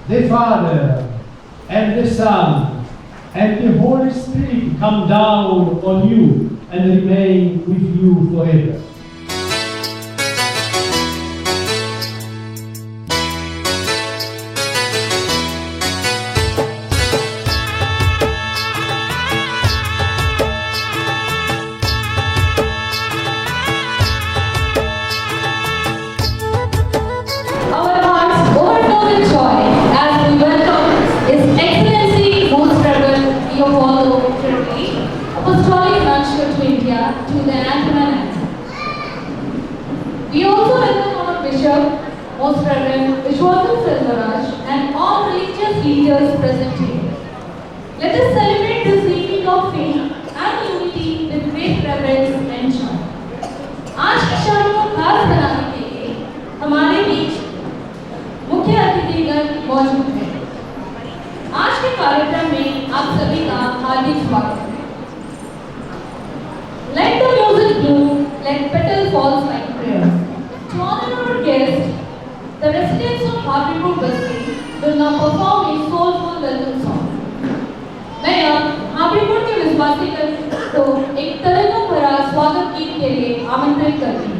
the Father and the Son and the Holy Spirit come down on you and remain with you forever. Our hearts overflow with joy as we welcome His Excellency Most Reverend Leopoldo Ferrari, Apostolic Archbishop to India, to the Antiman. We also welcome our Bishop, Most Reverend Vishwasan Selvaraj, and all religious leaders present here. Let us celebrate this evening of faith and unity with great reverence and joy. आज की शाम को खास बनाने के लिए हमारे बीच मुख्य अतिथिगण मौजूद हैं। आज के कार्यक्रम में आप सभी का हार्दिक स्वागत है। Let the music bloom, let petals fall like prayers. To honor our guests, the residents of Harpurpur Basti will now perform a soulful welcome song. मैं अब हापीपुर के विश्वासीगण को एक तरंगों भरा स्वागत गीत के लिए आमंत्रित करती हूँ।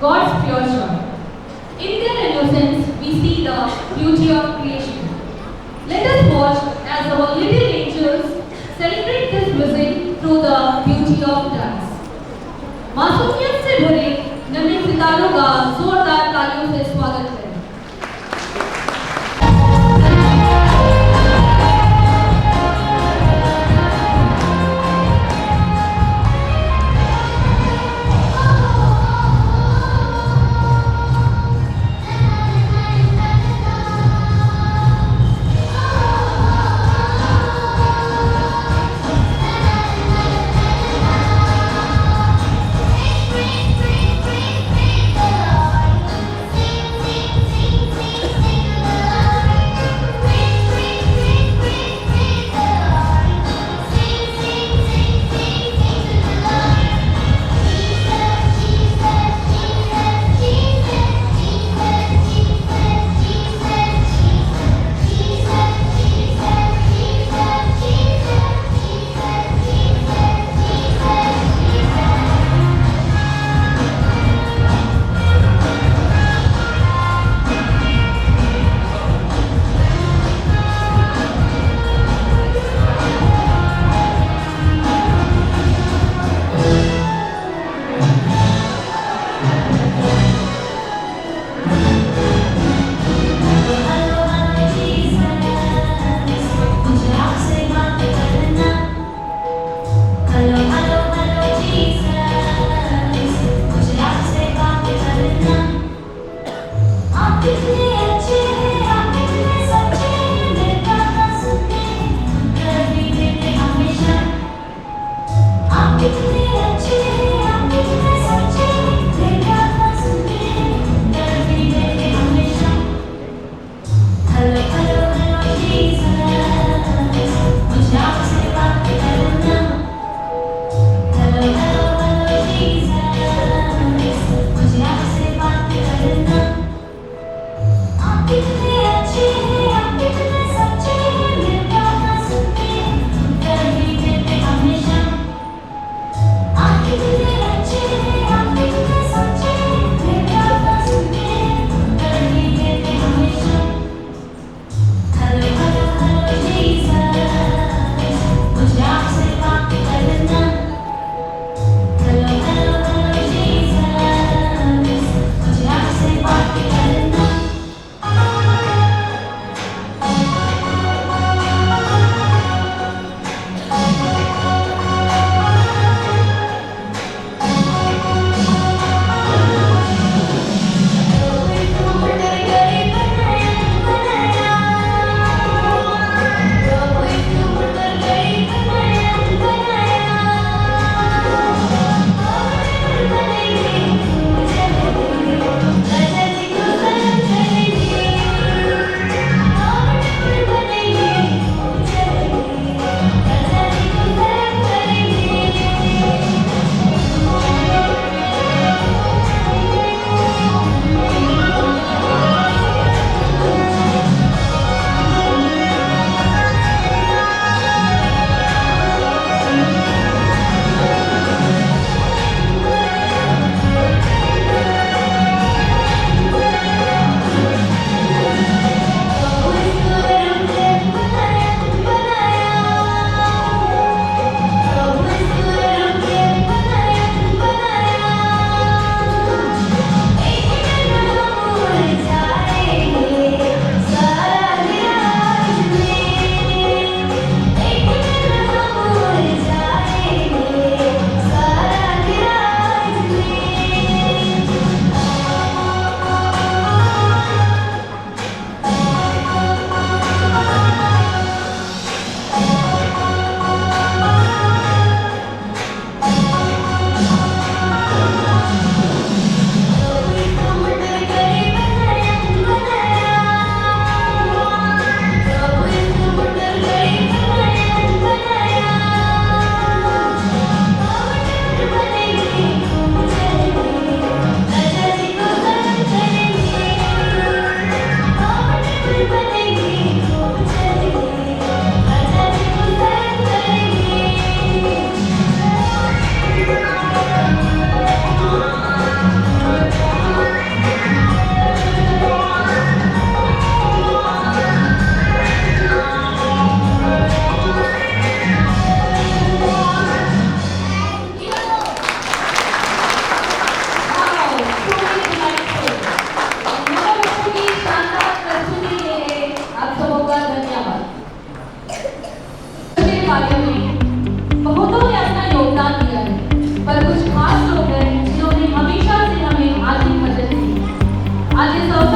God's pure joy. In their innocence, we see the beauty of creation. Let us watch as our little angels celebrate this music through the beauty of dance. मासूमियत से भरे नन्हे सितारों का जोरदार तालियों से स्वागत करें।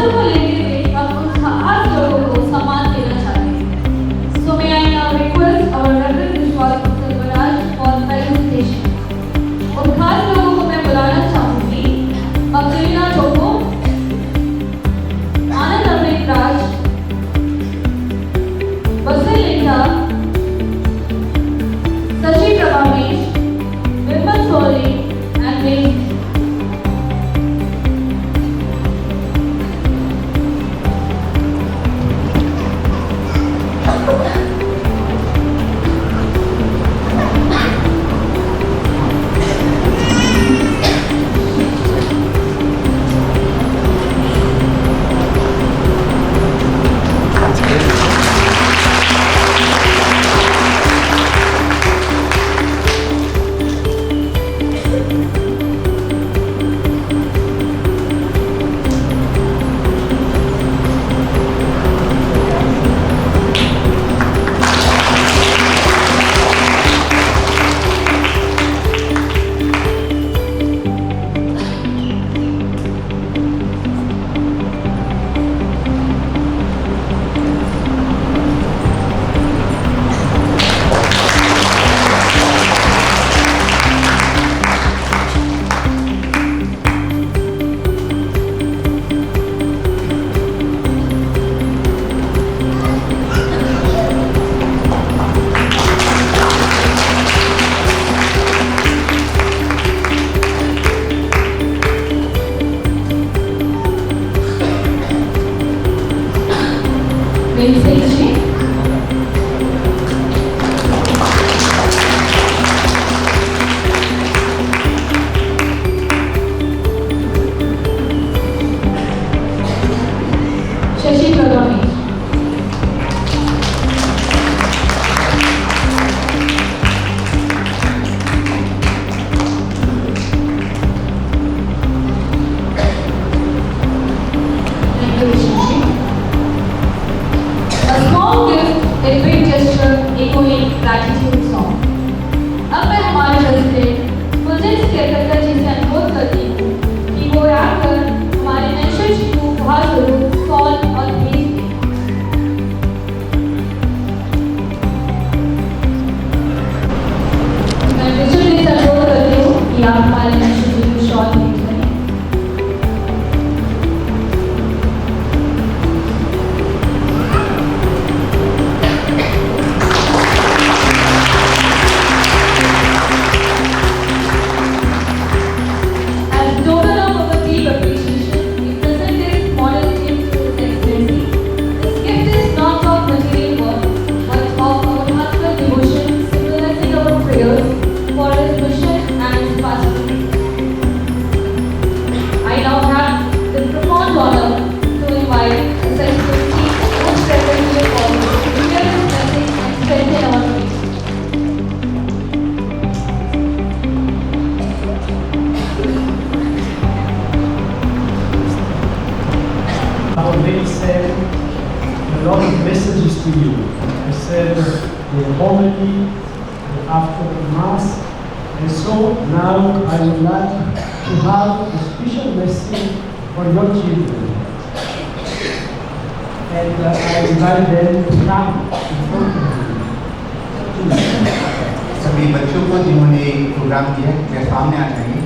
अवसर को लेते हुए हम उन हर लोगों को सम्मान देना चाहते हैं। So may I now request our Reverend Vishwas Selvaraj for presentation. उन खास लोगों को मैं बुलाना चाहूंगी, Abdullah choco, Anand Amrit Raj, Basant Linga, Sashi Prabhamesh, Vimpan Soli, and me. Sashi Prabhamesh. A small gift, a big gesture, echoing gratitude song. अब मैं हमारे प्रेसिडेंट मुझे सेक्रेटरी जी से अनुरोध करती हूँ कि वो आकर हमारे नेशनल जी को उपहार स्वरूप फॉल और भेज दें। मैं नेशनल जी से अनुरोध करती हूँ कि आप हमारे नेशनल जी को शॉल भेज दें। As token of our deep appreciation, we present this model gift to His Excellency. This gift is not of material worth, but of our heartfelt devotion, symbolizing our prayers for His mission and His pastoral. I now have the profound honor to invite His Excellency, Most Reverend J. Paul, to share his message and strengthen our faith. I already sent a lot of messages to you. I said the homily, the after the mass, and so now I would like to have a special message for your children. And I invite them to come in front of you. सभी बच्चों को जिन्होंने programme किया है मेरे सामने आ जाएंगे।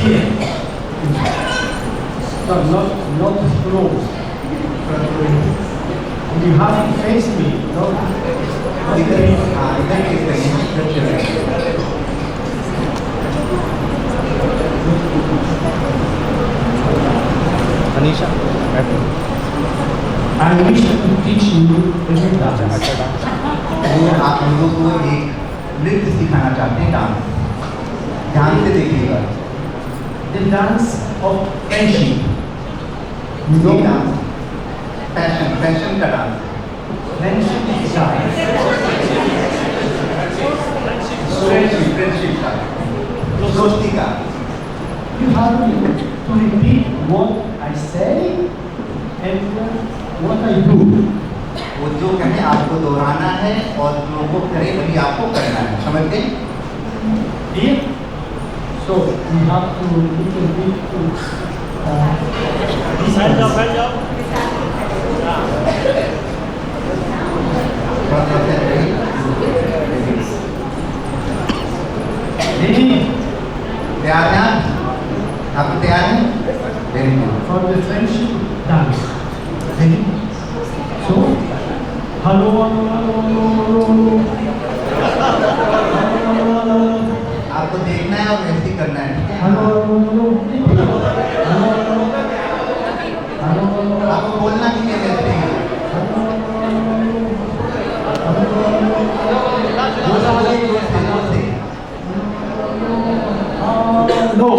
Here. No, not close. You have to face me. इधर इधर किस तरह इधर चले Anisha I wish to teach you a dance. वो आप लोगों को एक नृत्य सिखाना चाहते हैं डांस। ध्यान से देखिएगा। The dance of friendship. ये डांस पैशन का dance. Friendship is dance. Friendship का दोस्ती का। You have to repeat what I say and what I do. वो जो कहें आपको दोहराना है और जो वो करे वही आपको करना है, समझते हैं? Yeah. So you have to little bit to तैयार हैं आप तैयार हैं? Very good. For the friendship dance. Ready? So, hello, hello, hello, hello, hello. आपको देखना है और वैसे ही करना है, ठीक है? Hello, hello, hello. आपको बोलना भी है वैसे ही। जोर से जोर से। No.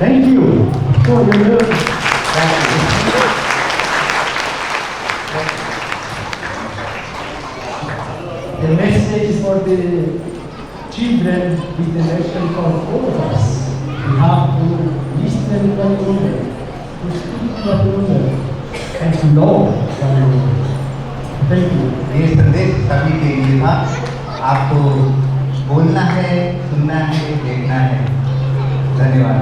Thank you. The message for the children is the lesson for all of us. We have to listen one another, to speak one another, and to love one another. Thank you. ये संदेश सभी के लिए था। आपको बोलना है, सुनना है, देखना है। धन्यवाद।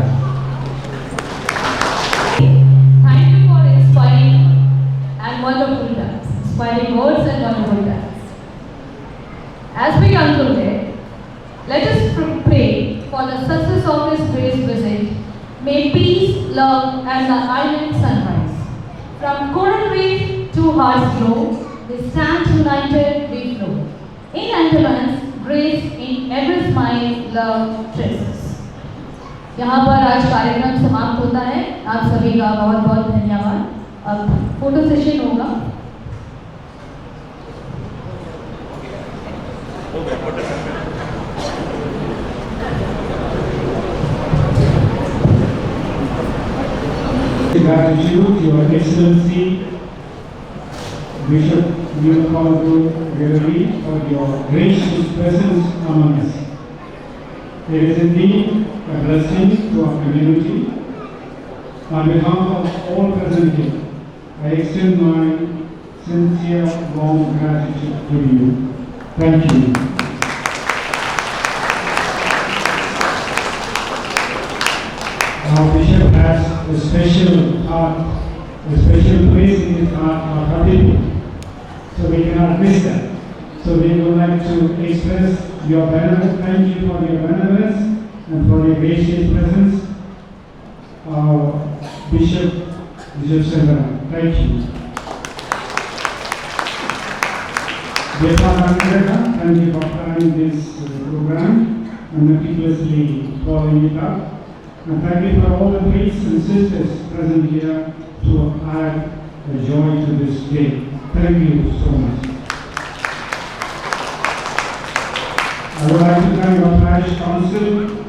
Thank you for inspiring and wonderful dance, inspiring words and wonderful dance. As we conclude, let us pray for the success of this grace visit. May peace, love, and the island sunrise. From coral reef to heart's glow, we stand united, we flow. In Andamans, grace in every smile, love traces. यहाँ पर आज कार्यक्रम समाप्त होता है। आप सभी का बहुत बहुत धन्यवाद। अब फोटो सेशन होगा। Gratitude, Your Excellency, Bishop Neopold Gregory, for your gracious presence among us. It is indeed a blessing to our community. On behalf of all present here, I extend my sincere, warm gratitude to you. Thank you. Our Bishop has a special heart, a special place in his heart for our people. So we cannot miss that. So we would like to express your benevolence, thank you for your benevolence and for your gracious presence. Our Bishop Severa. Thank you. Dear Father, thank you for planning this program and meticulously following it up. And thank you for all the priests and sisters present here to add a joy to this day. Thank you so much. I would like to thank our parish council,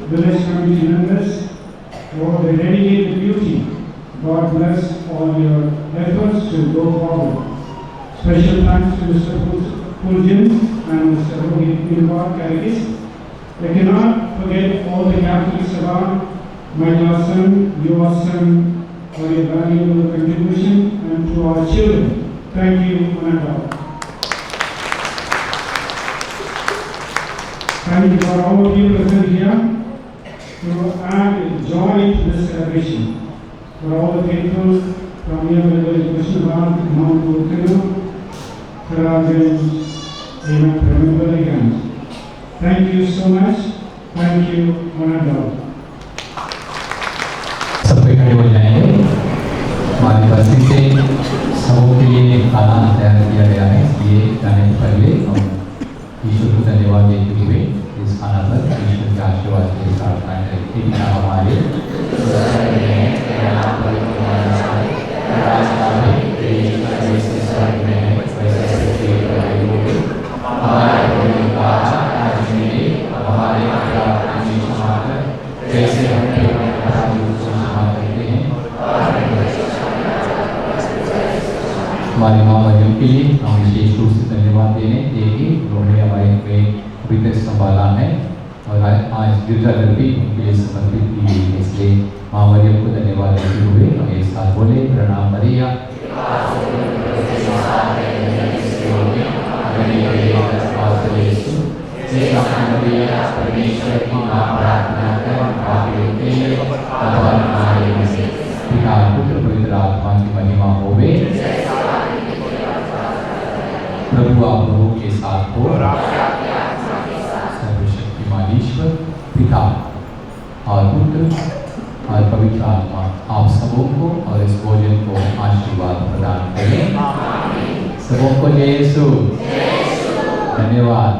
village committee members for the dedicated duty. God bless all your efforts to go forward. Special thanks to Mr. Fulgin and Mr. Rohit Gilwar Kargis. I cannot forget all the Catholics around. My son, your son, for your valuable contribution, and to our children. Thank you, Manada. Thank you for all of you present here to add joy to this celebration. For all the people from here, whether it's Krishnabad, Mount Ukinu, Karajan, remember again. Thank you so much. Thank you, Manada. सबके खड़े हो जाएंगे। हमारी बस्ती से सबों के लिए खाना तैयार किया गया है, इसलिए जाने से पहले हम ईश्वर को धन्यवाद देते हुए इस खाना पर ईश्वर के आशीर्वाद के साथ प्रार्थना करते हैं। हमारे हमारी माँ मरियम के लिए हम विशेष रूप से धन्यवाद देने देंगे, उन्होंने हमारे में अभी तक संभाला है और आज गिरजाघर भी उनके लिए समर्पित की गई है, इसलिए माँ मरियम को धन्यवाद देते हुए हम एक साथ बोले प्रणाम मरिया। परमेश्वर की माँ प्रार्थना कर पिता पुत्र पवित्र आत्मा की महिमा होवे। प्रभु आप लोगों के साथ हो। सर्वशक्तिमान ईश्वर पिता और पुत्र और पवित्र आत्मा आप सबों को और इस भोजन को आशीर्वाद प्रदान करें। सबों को जय यीशु। धन्यवाद।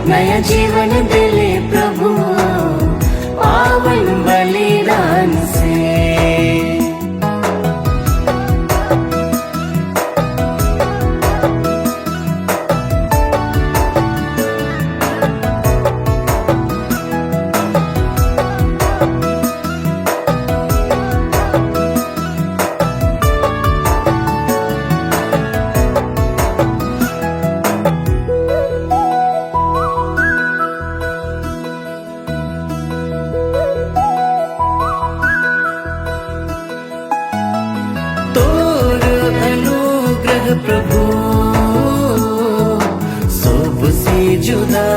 नया जीवन दिले प्रभु पावन बलिदान से। प्रभु सब से जुदा